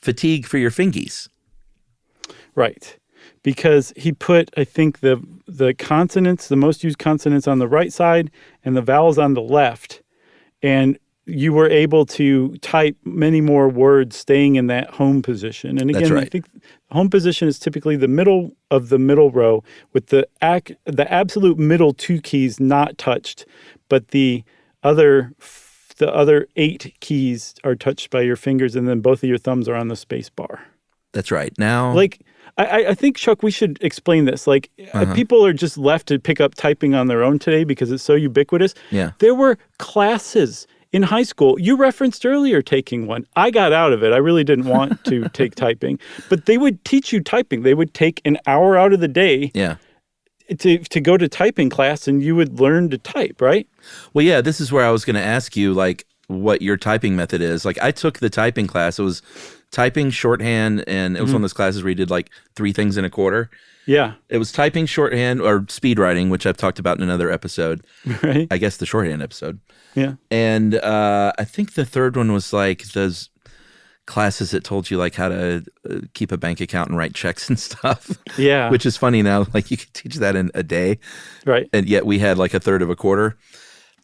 fatigue for your fingies. Right. Because he put, I think, the consonants, the most used consonants on the right side and the vowels on the left. And you were able to type many more words staying in that home position. And again, I think home position is typically the middle of the middle row with the absolute middle two keys not touched, but the other the other 8 keys are touched by your fingers, and then both of your thumbs are on the space bar. That's right. Now, like, I think, Chuck, we should explain this. Like, people are just left to pick up typing on their own today because it's so ubiquitous. Yeah. There were classes in high school. You referenced earlier taking one. I got out of it. I really didn't want to take typing. But they would teach you typing. They would take an hour out of the day to go to typing class, and you would learn to type, right? Well, yeah, this is where I was going to ask you, like, what your typing method is. Like, I took the typing class. It was typing, shorthand, and it was one of those classes where you did like 3 things in a quarter. Yeah. It was typing, shorthand, or speed writing, which I've talked about in another episode. Right. I guess the shorthand episode. Yeah. And I think the third one was like those classes that told you like how to keep a bank account and write checks and stuff. Yeah. Which is funny now. Like you could teach that in a day. Right. And yet we had like a third of a quarter.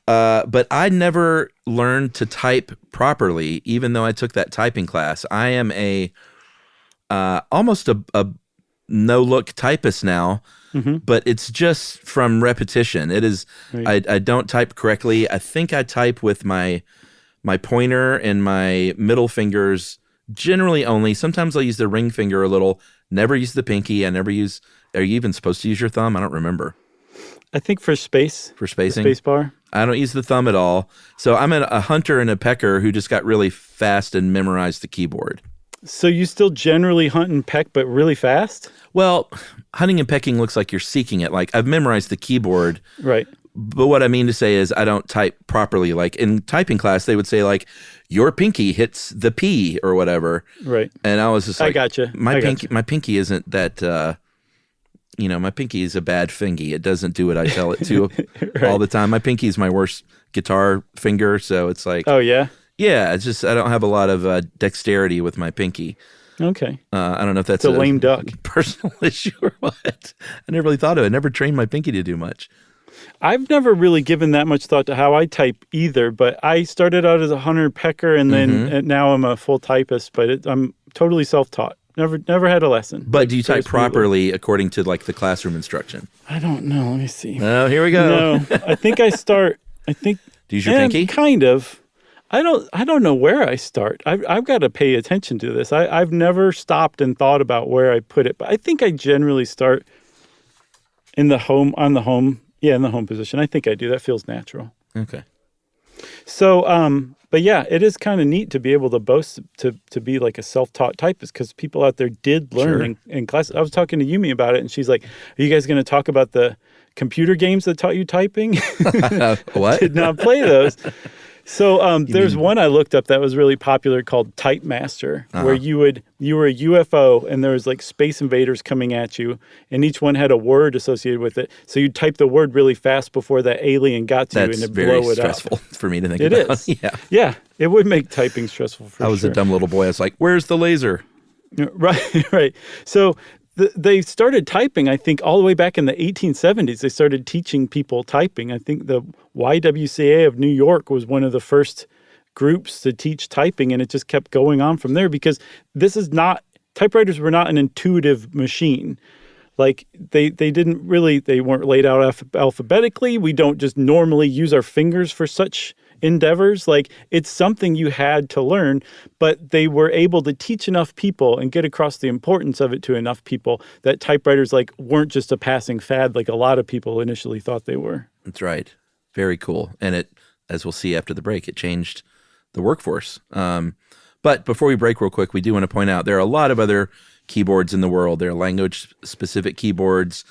But I never learned to type properly, even though I took that typing class. I am almost a no-look typist now, but it's just from repetition. It is. Right. I don't type correctly. I think I type with my pointer and my middle fingers generally only. Sometimes I'll use the ring finger a little. Never use the pinky. I never use. Are you even supposed to use your thumb? I don't remember. I think for spacing. Space bar. I don't use the thumb at all. So I'm a hunter and a pecker who just got really fast and memorized the keyboard. So you still generally hunt and peck, but really fast? Well, hunting and pecking looks like you're seeking it. Like I've memorized the keyboard. Right. But what I mean to say is I don't type properly. Like in typing class, they would say like, your pinky hits the P or whatever. Right. And I was just like, I gotcha. My pinky isn't that... my pinky is a bad fingy. It doesn't do what I tell it to right. all the time. My pinky is my worst guitar finger, so it's like... Oh, yeah? Yeah, it's just I don't have a lot of dexterity with my pinky. Okay. I don't know if that's a lame duck. Personal issue or what. I never really thought of it. I never trained my pinky to do much. I've never really given that much thought to how I type either, but I started out as a hunter pecker, and then now I'm a full typist, but I'm totally self-taught. Never had a lesson. But do you type properly according to like the classroom instruction? I don't know. Let me see. Oh, here we go. No, I think I start. Do you use your pinky? Kind of. I don't know where I start. I've got to pay attention to this. I've never stopped and thought about where I put it, but I think I generally start in the home position. I think I do. That feels natural. Okay. So, but yeah, it is kind of neat to be able to boast to be like a self-taught typist, because people out there did learn in class. I was talking to Yumi about it, and she's like, "Are you guys going to talk about the computer games that taught you typing?" What? Did not play those. So there's one I looked up that was really popular called Type Master, where you were a UFO and there was like space invaders coming at you, and each one had a word associated with it. So you'd type the word really fast before that alien got to you, and it'd blow it up. That's very stressful for me to think about. It is. Yeah, it would make typing stressful for sure. I was a dumb little boy. I was like, "Where's the laser?" Right. So they started typing, I think, all the way back in the 1870s. They started teaching people typing. I think the YWCA of New York was one of the first groups to teach typing, and it just kept going on from there, because typewriters were not an intuitive machine. Like they weren't laid out alphabetically. We don't just normally use our fingers for such endeavors. Like it's something you had to learn, but they were able to teach enough people and get across the importance of it to enough people that typewriters like weren't just a passing fad like a lot of people initially thought they were. That's right. Very cool. And it, as we'll see after the break, it changed the workforce. But before we break real quick, we do want to point out there are a lot of other keyboards in the world. There are language-specific keyboards.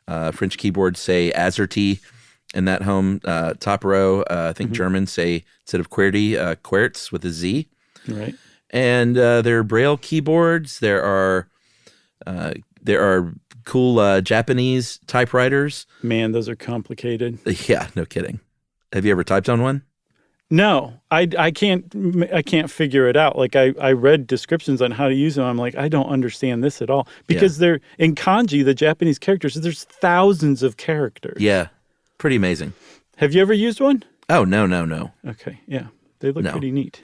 French keyboards say AZERTY in that home top row. I think Germans say, instead of QWERTY, Querz with a Z. Right. And there are Braille keyboards. There are cool Japanese typewriters. Man, those are complicated. Yeah, no kidding. Have you ever typed on one? No, I can't figure it out. Like I read descriptions on how to use them. I'm like, I don't understand this at all, because they're in kanji, the Japanese characters. There's thousands of characters. Yeah, pretty amazing. Have you ever used one? Oh, no. Okay, yeah, they look pretty neat.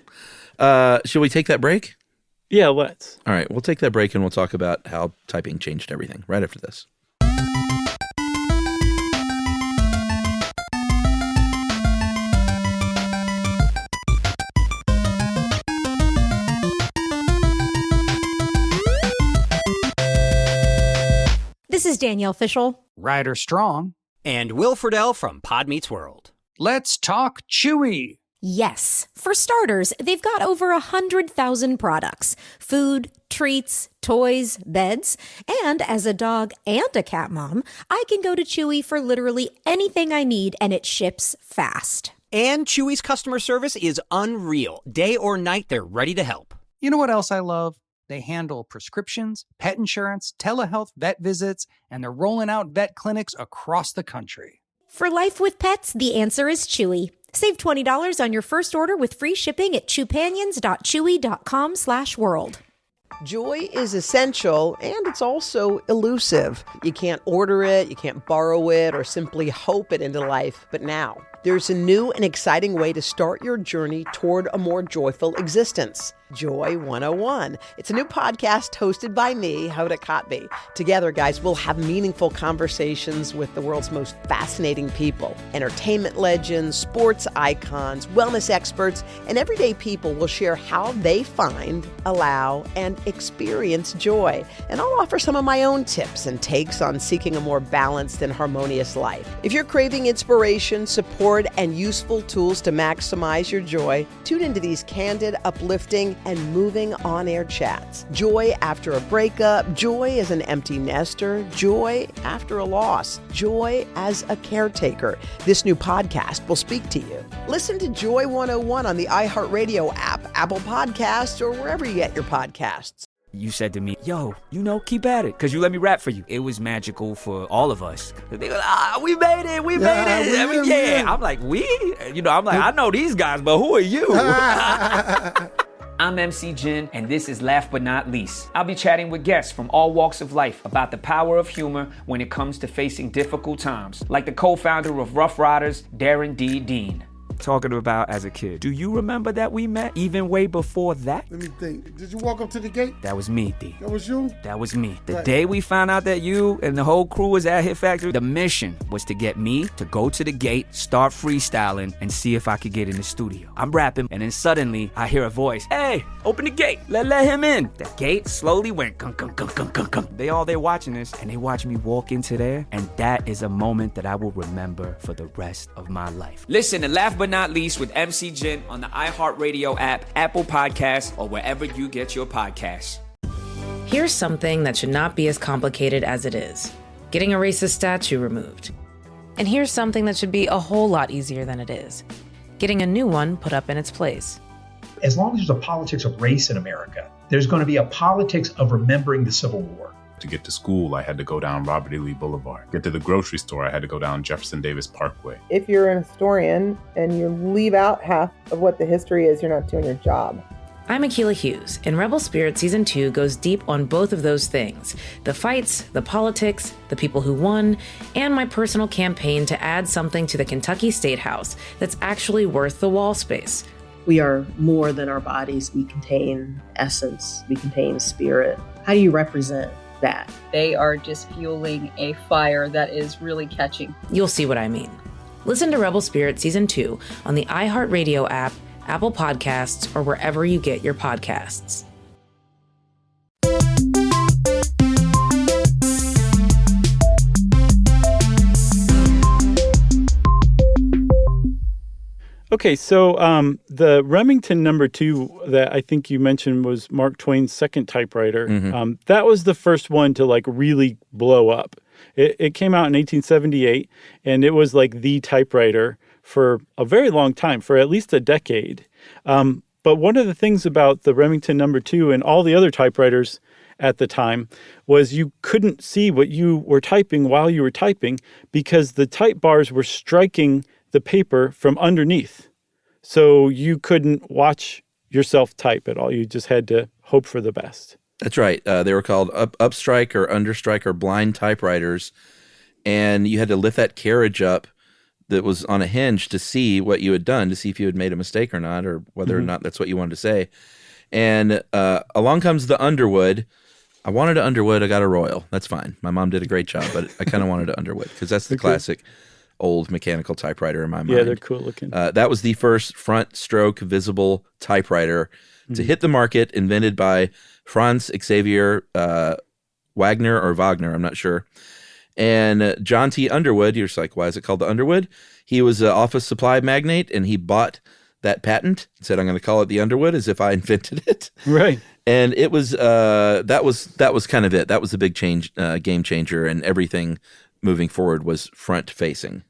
Should we take that break? Yeah, let's. All right, we'll take that break and we'll talk about how typing changed everything right after this. is Danielle Fishel. Ryder Strong. And Will Friedle from Pod Meets World. Let's talk Chewy. Yes. For starters, they've got over 100,000 products. Food, treats, toys, beds. And as a dog and a cat mom, I can go to Chewy for literally anything I need, and it ships fast. And Chewy's customer service is unreal. Day or night, they're ready to help. You know what else I love? They handle prescriptions, pet insurance, telehealth, vet visits, and they're rolling out vet clinics across the country. For life with pets, the answer is Chewy. Save $20 on your first order with free shipping at chewpanions.chewy.com/world. Joy is essential, and it's also elusive. You can't order it, you can't borrow it, or simply hope it into life. But now, there's a new and exciting way to start your journey toward a more joyful existence. Joy 101. It's a new podcast hosted by me, Hoda Kotb. Together, guys, we'll have meaningful conversations with the world's most fascinating people. Entertainment legends, sports icons, wellness experts, and everyday people will share how they find, allow, and experience joy. And I'll offer some of my own tips and takes on seeking a more balanced and harmonious life. If you're craving inspiration, support, and useful tools to maximize your joy, tune into these candid, uplifting, and moving on-air chats. Joy after a breakup, joy as an empty nester, joy after a loss, joy as a caretaker. This new podcast will speak to you. Listen to Joy 101 on the iHeartRadio app, Apple Podcasts, or wherever you get your podcasts. You said to me, yo, keep at it, because you let me rap for you. It was magical for all I made it, we made it. Yeah. I'm like, I know these guys, but who are you? I'm MC Jin, and this is Last But Not Least. I'll be chatting with guests from all walks of life about the power of humor when it comes to facing difficult times, like the co-founder of Rough Riders, Darren D. Dean. Talking about as a kid. Do you remember that we met even way before that? Let me think. Did you walk up to the gate? That was me, D. That was you? That was me. The day we found out that you and the whole crew was at Hit Factory, the mission was to get me to go to the gate, start freestyling, and see if I could get in the studio. I'm rapping, and then suddenly I hear a voice. Hey, open the gate. Let him in. The gate slowly went gunk, gunk, gunk, gunk, gunk, gunk. They all there watching this, and they watch me walk into there, and that is a moment that I will remember for the rest of my life. Listen to Laugh But Not Least with MC Jin on the iHeartRadio app, Apple Podcasts, or wherever you get your podcasts. Here's something that should not be as complicated as it is. Getting a racist statue removed. And here's something that should be a whole lot easier than it is. Getting a new one put up in its place. As long as there's a politics of race in America, there's going to be a politics of remembering the Civil War. To get to school, I had to go down Robert E. Lee Boulevard. Get to the grocery store, I had to go down Jefferson Davis Parkway. If you're an historian and you leave out half of what the history is, you're not doing your job. I'm Akilah Hughes, and Rebel Spirit Season 2 goes deep on both of those things. The fights, the politics, the people who won, and my personal campaign to add something to the Kentucky State House that's actually worth the wall space. We are more than our bodies. We contain essence. We contain spirit. How do you represent that? They are just fueling a fire that is really catching. You'll see what I mean. Listen to Rebel Spirit Season 2 on the iHeartRadio app, Apple Podcasts, or wherever you get your podcasts. Okay, so the Remington number 2 that I think you mentioned was Mark Twain's second typewriter. Mm-hmm. That was the first one to really blow up. It came out in 1878, and it was the typewriter for a very long time, for at least a decade. But one of the things about the Remington number 2 and all the other typewriters at the time was you couldn't see what you were typing while you were typing because the type bars were striking the paper from underneath. So you couldn't watch yourself type at all. You just had to hope for the best. That's right. They were called upstrike or understrike or blind typewriters. And you had to lift that carriage up that was on a hinge to see what you had done, to see if you had made a mistake or not, or whether or not that's what you wanted to say. And along comes the Underwood. I wanted an Underwood. I got a Royal. That's fine. My mom did a great job, but I kind of wanted an Underwood because that's the classic old mechanical typewriter in my mind. Yeah, they're cool looking. That was the first front stroke visible typewriter to hit the market, invented by Franz Xavier Wagner or Wagner, I'm not sure. And John T. Underwood, you're just like, why is it called the Underwood? He was an office supply magnate, and he bought that patent and said, I'm going to call it the Underwood, as if I invented it. Right. And it was that was kind of it. That was a big game changer, and everything moving forward was front facing.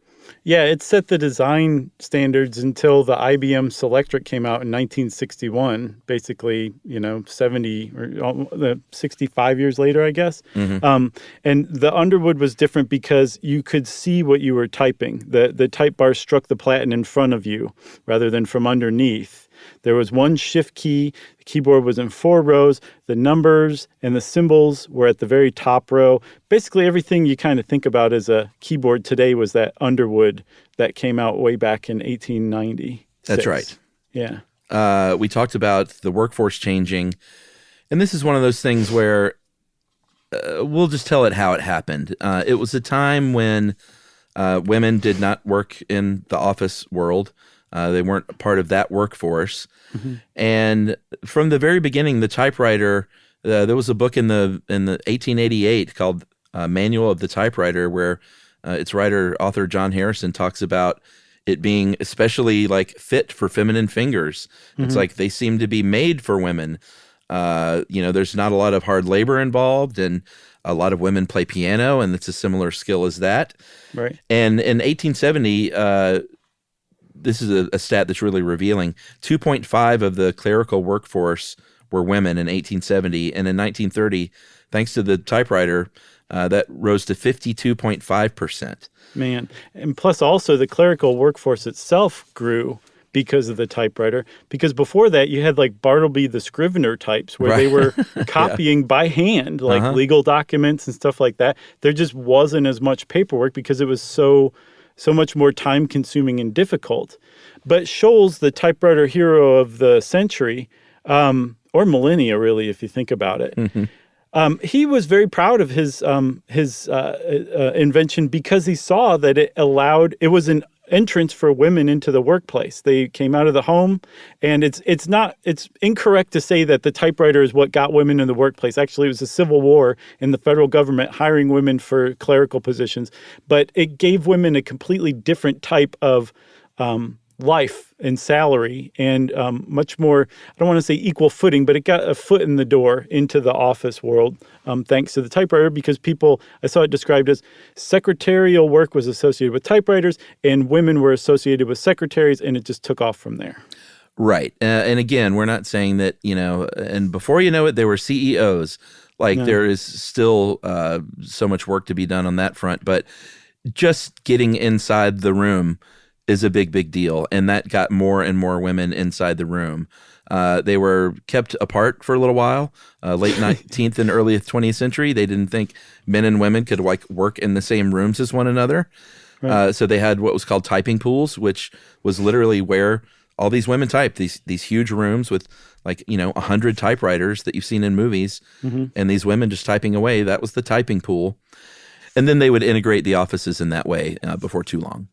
Yeah, it set the design standards until the IBM Selectric came out in 1961, basically, 70 or 65 years later, I guess. Mm-hmm. And the Underwood was different because you could see what you were typing. The type bar struck the platen in front of you rather than from underneath. There was one shift key. The keyboard was in 4 rows. The numbers and the symbols were at the very top row. Basically, everything you kind of think about as a keyboard today was that Underwood that came out way back in 1890. That's right. Yeah. We talked about the workforce changing. And this is one of those things where we'll just tell it how it happened. It was a time when women did not work in the office world. They weren't a part of that workforce. Mm-hmm. And from the very beginning, the typewriter, there was a book in the 1888 called Manual of the Typewriter, where its author John Harrison talks about it being especially like fit for feminine fingers. Mm-hmm. It's like they seem to be made for women. There's not a lot of hard labor involved, and a lot of women play piano, and it's a similar skill as that. Right. And in 1870, this is a stat that's really revealing. 2.5 of the clerical workforce were women in 1870. And in 1930, thanks to the typewriter, that rose to 52.5%. Man. And plus also the clerical workforce itself grew because of the typewriter. Because before that, you had like Bartleby the Scrivener types where they were copying by hand, like legal documents and stuff like that. There just wasn't as much paperwork because it was so much more time-consuming and difficult. But Sholes, the typewriter hero of the century, or millennia, really, if you think about it, he was very proud of his invention because he saw that it was an entrance for women into the workplace. They came out of the home, and it's incorrect to say that the typewriter is what got women in the workplace. Actually, it was a civil war in the federal government hiring women for clerical positions, but it gave women a completely different type of life and salary and much more, I don't want to say equal footing, but it got a foot in the door into the office world thanks to the typewriter, because I saw it described as secretarial work was associated with typewriters and women were associated with secretaries, and it just took off from there. Right. And again, we're not saying that, and before you know it, there were CEOs. There is still so much work to be done on that front, but just getting inside the room is a big, big deal. And that got more and more women inside the room. They were kept apart for a little while, late 19th and early 20th century. They didn't think men and women could work in the same rooms as one another. Right. So they had what was called typing pools, which was literally where all these women typed, these huge rooms with 100 typewriters that you've seen in movies, and these women just typing away. That was the typing pool. And then they would integrate the offices in that way before too long.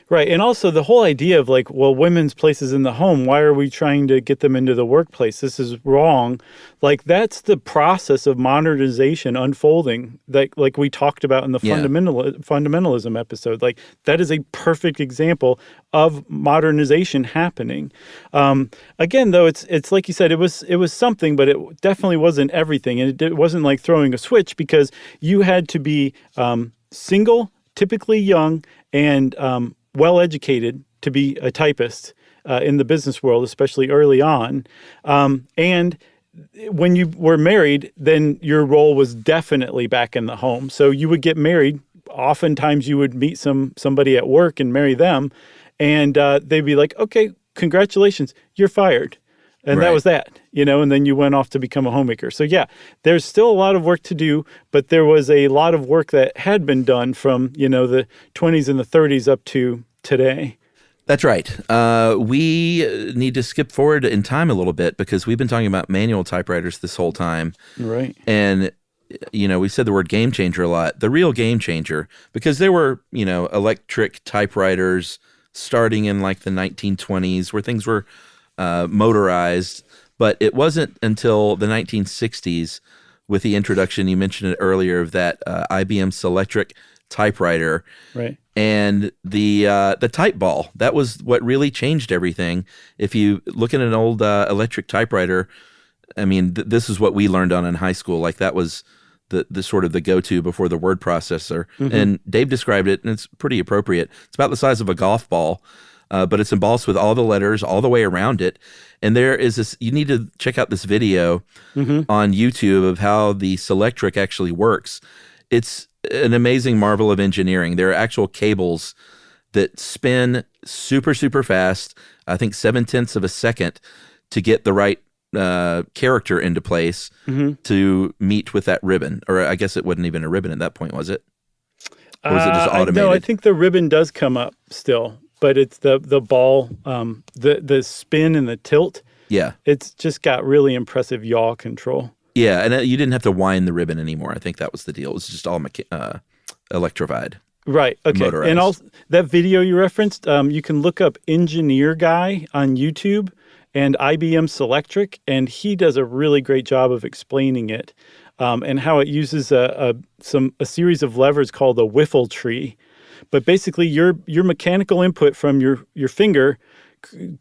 Right. And also the whole idea of women's places in the home, why are we trying to get them into the workplace? This is wrong. That's the process of modernization unfolding that we talked about in the fundamentalism episode. That is a perfect example of modernization happening. Again, though, it's like you said, it was something, but it definitely wasn't everything. And it wasn't like throwing a switch, because you had to be single, typically young, and well-educated to be a typist in the business world, especially early on. And when you were married, then your role was definitely back in the home. So you would get married. Oftentimes you would meet somebody at work and marry them, and they'd be like, okay, congratulations, you're fired. And that was that, and then you went off to become a homemaker. So yeah, there's still a lot of work to do, but there was a lot of work that had been done from, the 20s and the 30s up to today. That's right. We need to skip forward in time a little bit, because we've been talking about manual typewriters this whole time. Right. And, we said the word game changer a lot. The real game changer, because there were, electric typewriters starting in the 1920s where things were motorized, but it wasn't until the 1960s with the introduction, you mentioned it earlier, of that IBM Selectric typewriter. Right. And the type ball, that was what really changed everything. If you look at an old electric typewriter, I mean, this is what we learned on in high school. Like that was the sort of the go-to before the word processor. Mm-hmm. And Dave described it, and it's pretty appropriate. It's about the size of a golf ball, but it's embossed with all the letters all the way around it. And there is this, you need to check out this video on YouTube of how the Selectric actually works. It's an amazing marvel of engineering. There are actual cables that spin super, super fast, I think 0.7 of a second, to get the right character into place to meet with that ribbon. Or I guess it wasn't even a ribbon at that point, was it? Or was it just automated? No, I think the ribbon does come up still, but it's the ball, the spin and the tilt. Yeah. It's just got really impressive yaw control. Yeah, and you didn't have to wind the ribbon anymore. I think that was the deal. It was just all electrified. Right. Okay. Motorized. And also that video you referenced, you can look up Engineer Guy on YouTube and IBM Selectric, and he does a really great job of explaining it and how it uses a series of levers called a wiffle tree. But basically, your mechanical input from your finger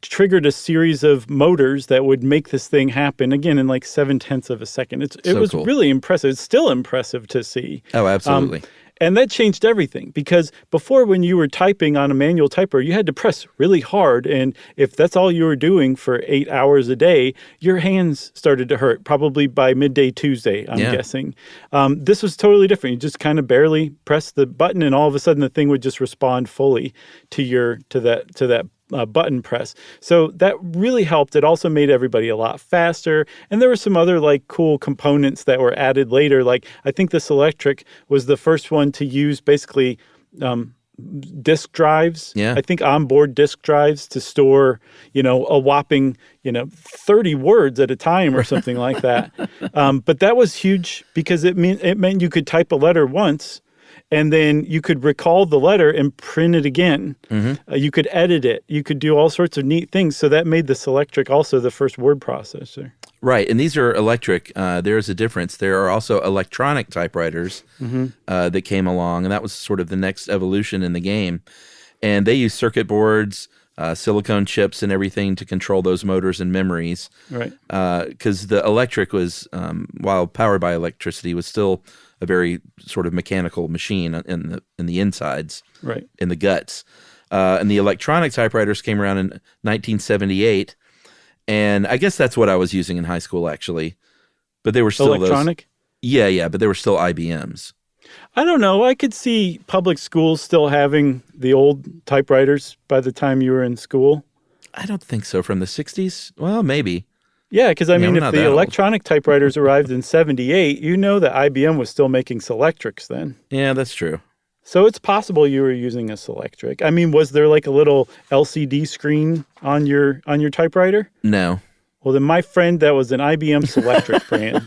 triggered a series of motors that would make this thing happen, again, in like 0.7 of a second. It was cool. Really impressive. It's still impressive to see. Oh, absolutely. And that changed everything, because before, when you were typing on a manual typewriter, you had to press really hard. And if that's all you were doing for 8 hours a day, your hands started to hurt, probably by midday Tuesday, I'm guessing. This was totally different. You just kind of barely press the button, and all of a sudden the thing would just respond fully to that button press. So that really helped. It also made everybody a lot faster. And there were some other like cool components that were added later. Like I think the Selectric was the first one to use basically disk drives. Yeah. I think onboard disk drives to store, a whopping, 30 words at a time or something like that. But that was huge because it meant you could type a letter once, and then you could recall the letter and print it again. You could edit it. You could do all sorts of neat things. So that made the Selectric also the first word processor. Right. And these are electric. There's a difference. There are also electronic typewriters that came along, and that was sort of the next evolution in the game. And they use circuit boards, silicone chips and everything to control those motors and memories. Right. Because the electric was, while powered by electricity, was still a very sort of mechanical machine in the insides, right, in the guts. And the electronic typewriters came around in 1978, and I guess that's what I was using in high school, actually. But they were still electronic. Yeah, but they were still IBMs. I don't know. I could see public schools still having the old typewriters by the time you were in school. I don't think so. From the 60s? Well, maybe. Yeah, because I mean, if the electronic typewriters arrived in 78, that IBM was still making Selectrics then. Yeah, that's true. So it's possible you were using a Selectric. I mean, was there like a little LCD screen on your typewriter? No. Well, then my friend, that was an IBM Selectric brand.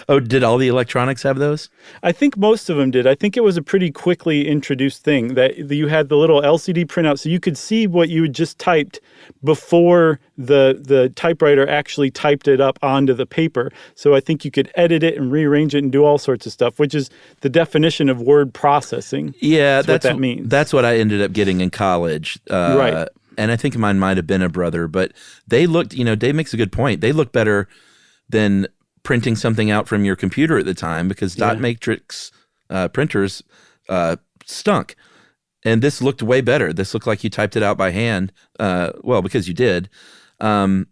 Oh, did all the electronics have those? I think most of them did. I think it was a pretty quickly introduced thing that you had the little LCD printout, so you could see what you had just typed before the typewriter actually typed it up onto the paper. So I think you could edit it and rearrange it and do all sorts of stuff, which is the definition of word processing. Yeah, that's what that means. That's what I ended up getting in college. Right. And I think mine might have been a brother, but they looked, Dave makes a good point. They look better than printing something out from your computer at the time, because dot matrix printers stunk. And this looked way better. This looked like you typed it out by hand. Because you did. In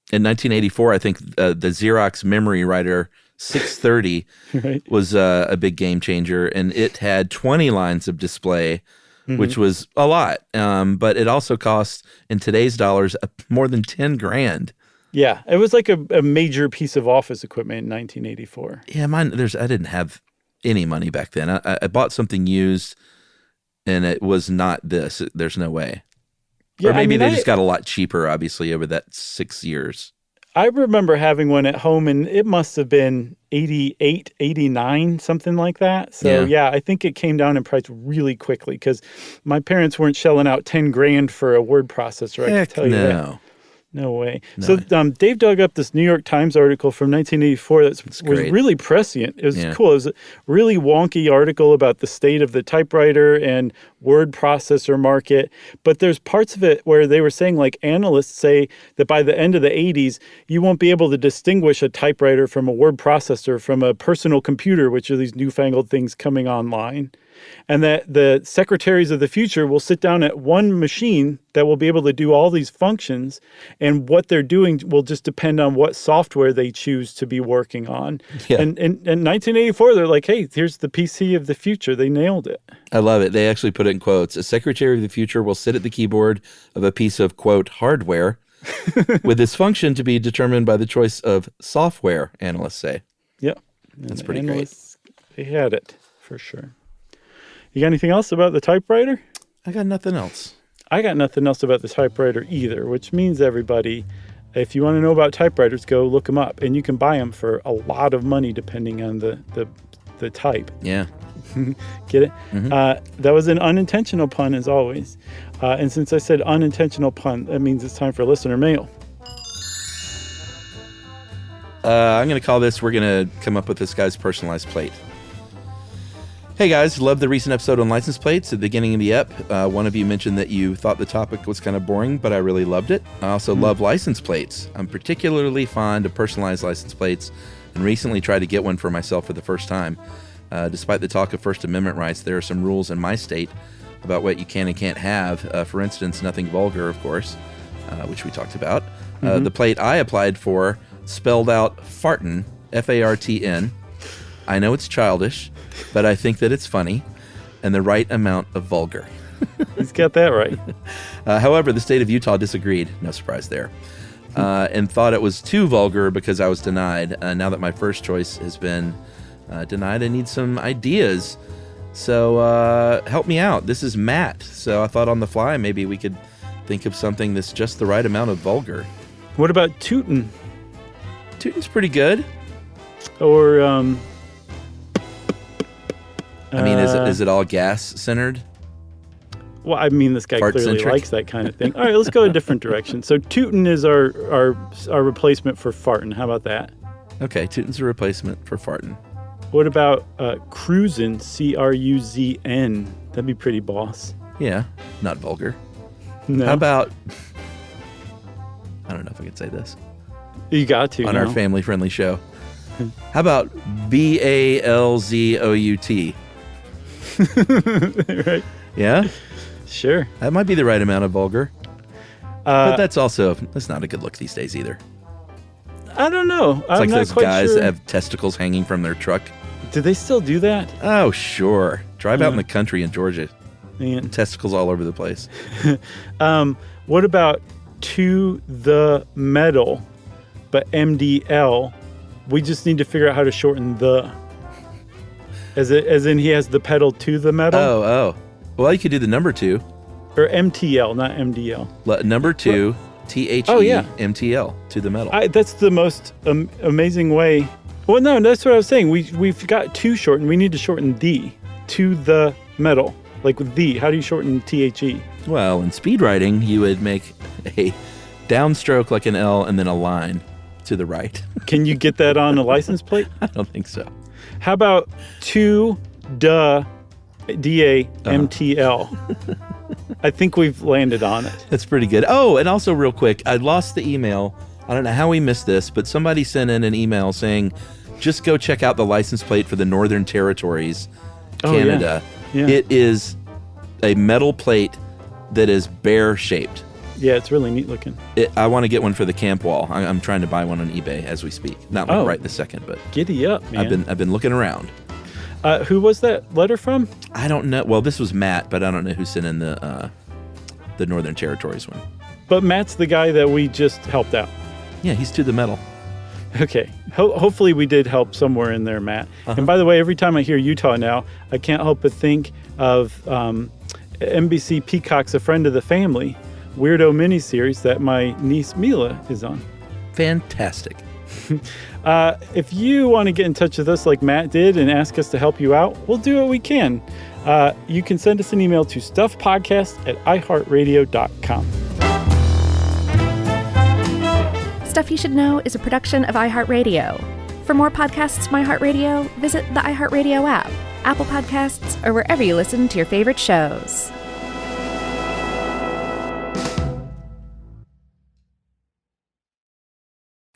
1984, I think the Xerox Memory Writer 630 was a big game changer, and it had 20 lines of display, which was a lot. But it also cost, in today's dollars, more than $10,000. Yeah, it was like a major piece of office equipment in 1984. Yeah, I didn't have any money back then. I bought something used, and it was not this. There's no way. Yeah, or maybe they just got a lot cheaper, obviously, over that 6 years. I remember having one at home, and it must have been 88, 89, something like that. So, yeah, I think it came down in price really quickly, because my parents weren't shelling out $10,000 for a word processor, I can tell you that. No way. No So way. Dave dug up this New York Times article from 1984 that was great. really prescient. It was Yeah. cool. It was a really wonky article about the state of the typewriter and word processor market. But there's parts of it where they were saying, like, analysts say that by the end of the 80s, you won't be able to distinguish a typewriter from a word processor from a personal computer, which are these newfangled things coming online. And that the secretaries of the future will sit down at one machine that will be able to do all these functions, and what they're doing will just depend on what software they choose to be working on. Yeah. And in 1984, they're like, hey, here's the PC of the future. They nailed it. I love it. They actually put it in quotes. A secretary of the future will sit at the keyboard of a piece of, quote, hardware with its function to be determined by the choice of software, analysts say. Yep. That's And pretty analysts, they had it, for sure. You got anything else about the typewriter? I got nothing else. I got nothing else about the typewriter either, which means, everybody, if you want to know about typewriters, go look them up. And you can buy them for a lot of money depending on the type. Yeah. Get it? Mm-hmm. That was an unintentional pun, as always. And since I said unintentional pun, that means it's time for listener mail. I'm going to call this, we're going to come up with this guy's personalized plate. Hey guys, love the recent episode on license plates. At the beginning of the ep, one of you mentioned that you thought the topic was kind of boring, but I really loved it. I also love license plates. I'm particularly fond of personalized license plates and recently tried to get one for myself for the first time. Despite the talk of First Amendment rights, there are some rules in my state about what you can and can't have. For instance, nothing vulgar, of course, which we talked about. The plate I applied for spelled out fartin, F-A-R-T-N. I know it's childish, but I think that it's funny and the right amount of vulgar. He's got that right. However, the state of Utah disagreed, no surprise there, and thought it was too vulgar because I was denied. Now that my first choice has been denied, I need some ideas. So help me out. This is Matt. So I thought on the fly maybe we could think of something that's just the right amount of vulgar. What about tootin'? Tootin's pretty good. Or I mean, is it all gas-centered? Well, I mean, this guy clearly Fart-centric? likes that kind of thing. All right, let's go a different direction. So tootin' is our replacement for fartin'. How about that? Okay, tootin's a replacement for fartin'. What about cruisin', C-R-U-Z-N? That'd be pretty boss. Yeah, not vulgar. No. How about, I don't know if I could say this. You got to. On our family-friendly show. How about B-A-L-Z-O-U-T? Right. Yeah? Sure. That might be the right amount of vulgar. But that's not a good look these days either. I don't know. It's I'm like not those quite guys sure. that have testicles hanging from their truck. Do they still do that? Oh, sure. Drive out in the country in Georgia. Man. Testicles all over the place. What about to the metal, but MDL? We just need to figure out how to shorten the. As in he has the pedal to the metal? Oh. Well, you could do the number 2. Or MTL, not MDL. Number 2, T-H-E-M-T-L, to the metal. That's the most amazing way. Well, no, that's what I was saying. We've got to shorten. We need to shorten the to the metal. Like with the, how do you shorten T-H-E? Well, in speed writing, you would make a downstroke like an L and then a line to the right. Can you get that on a license plate? I don't think so. How about to the D-A-M-T-L? I think we've landed on it. That's pretty good. Oh, and also real quick, I lost the email. I don't know how we missed this, but somebody sent in an email saying, just go check out the license plate for the Northern Territories, Canada. Yeah. It is a metal plate that is bear-shaped. Yeah, it's really neat looking. I want to get one for the camp wall. I'm trying to buy one on eBay as we speak. Not like right this second, but giddy up, man. I've been looking around. Who was that letter from? I don't know. Well, this was Matt, but I don't know who sent in the Northern Territories one. But Matt's the guy that we just helped out. Yeah, he's to the metal. Okay. Hopefully we did help somewhere in there, Matt. And by the way, every time I hear Utah now, I can't help but think of NBC Peacock's A Friend of the Family weirdo miniseries that my niece Mila is on. Fantastic. If you want to get in touch with us like Matt did and ask us to help you out, we'll do what we can. You can send us an email to stuffpodcast@iheartradio.com. Stuff You Should Know is a production of iHeartRadio. For more podcasts from iHeartRadio, visit the iHeartRadio app, Apple Podcasts, or wherever you listen to your favorite shows.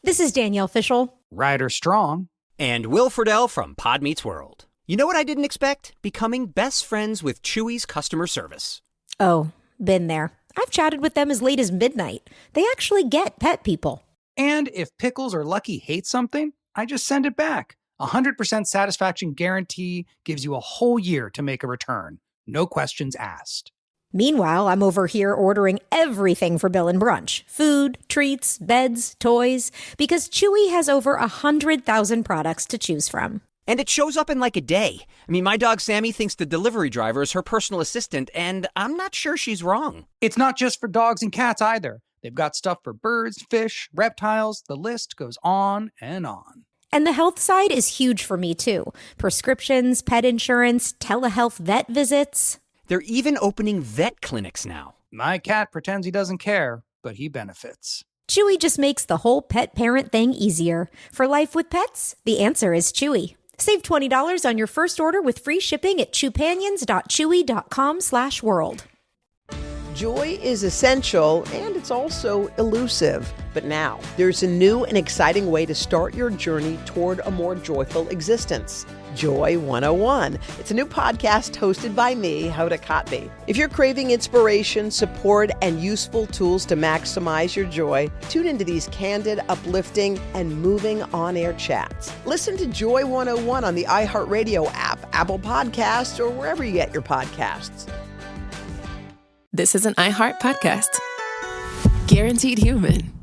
This is Danielle Fishel. Ryder Strong. And Will Friedle from Pod Meets World. You know what I didn't expect? Becoming best friends with Chewy's customer service. Oh, been there. I've chatted with them as late as midnight. They actually get pet people. And if Pickles or Lucky hate something, I just send it back. 100% satisfaction guarantee gives you a whole year to make a return. No questions asked. Meanwhile, I'm over here ordering everything for Bill and Brunch. Food, treats, beds, toys. Because Chewy has over 100,000 products to choose from. And it shows up in like a day. I mean, my dog Sammy thinks the delivery driver is her personal assistant, and I'm not sure she's wrong. It's not just for dogs and cats either. They've got stuff for birds, fish, reptiles. The list goes on and on. And the health side is huge for me, too. Prescriptions, pet insurance, telehealth vet visits. They're even opening vet clinics now. My cat pretends he doesn't care, but he benefits. Chewy just makes the whole pet parent thing easier. For life with pets, the answer is Chewy. Save $20 on your first order with free shipping at chewpanions.chewy.com/world. Joy is essential and it's also elusive. But now there's a new and exciting way to start your journey toward a more joyful existence. Joy 101. It's a new podcast hosted by me, Hoda Kotb. If you're craving inspiration, support, and useful tools to maximize your joy, tune into these candid, uplifting, and moving on-air chats. Listen to Joy 101 on the iHeartRadio app, Apple Podcasts, or wherever you get your podcasts. This is an iHeart podcast. Guaranteed human.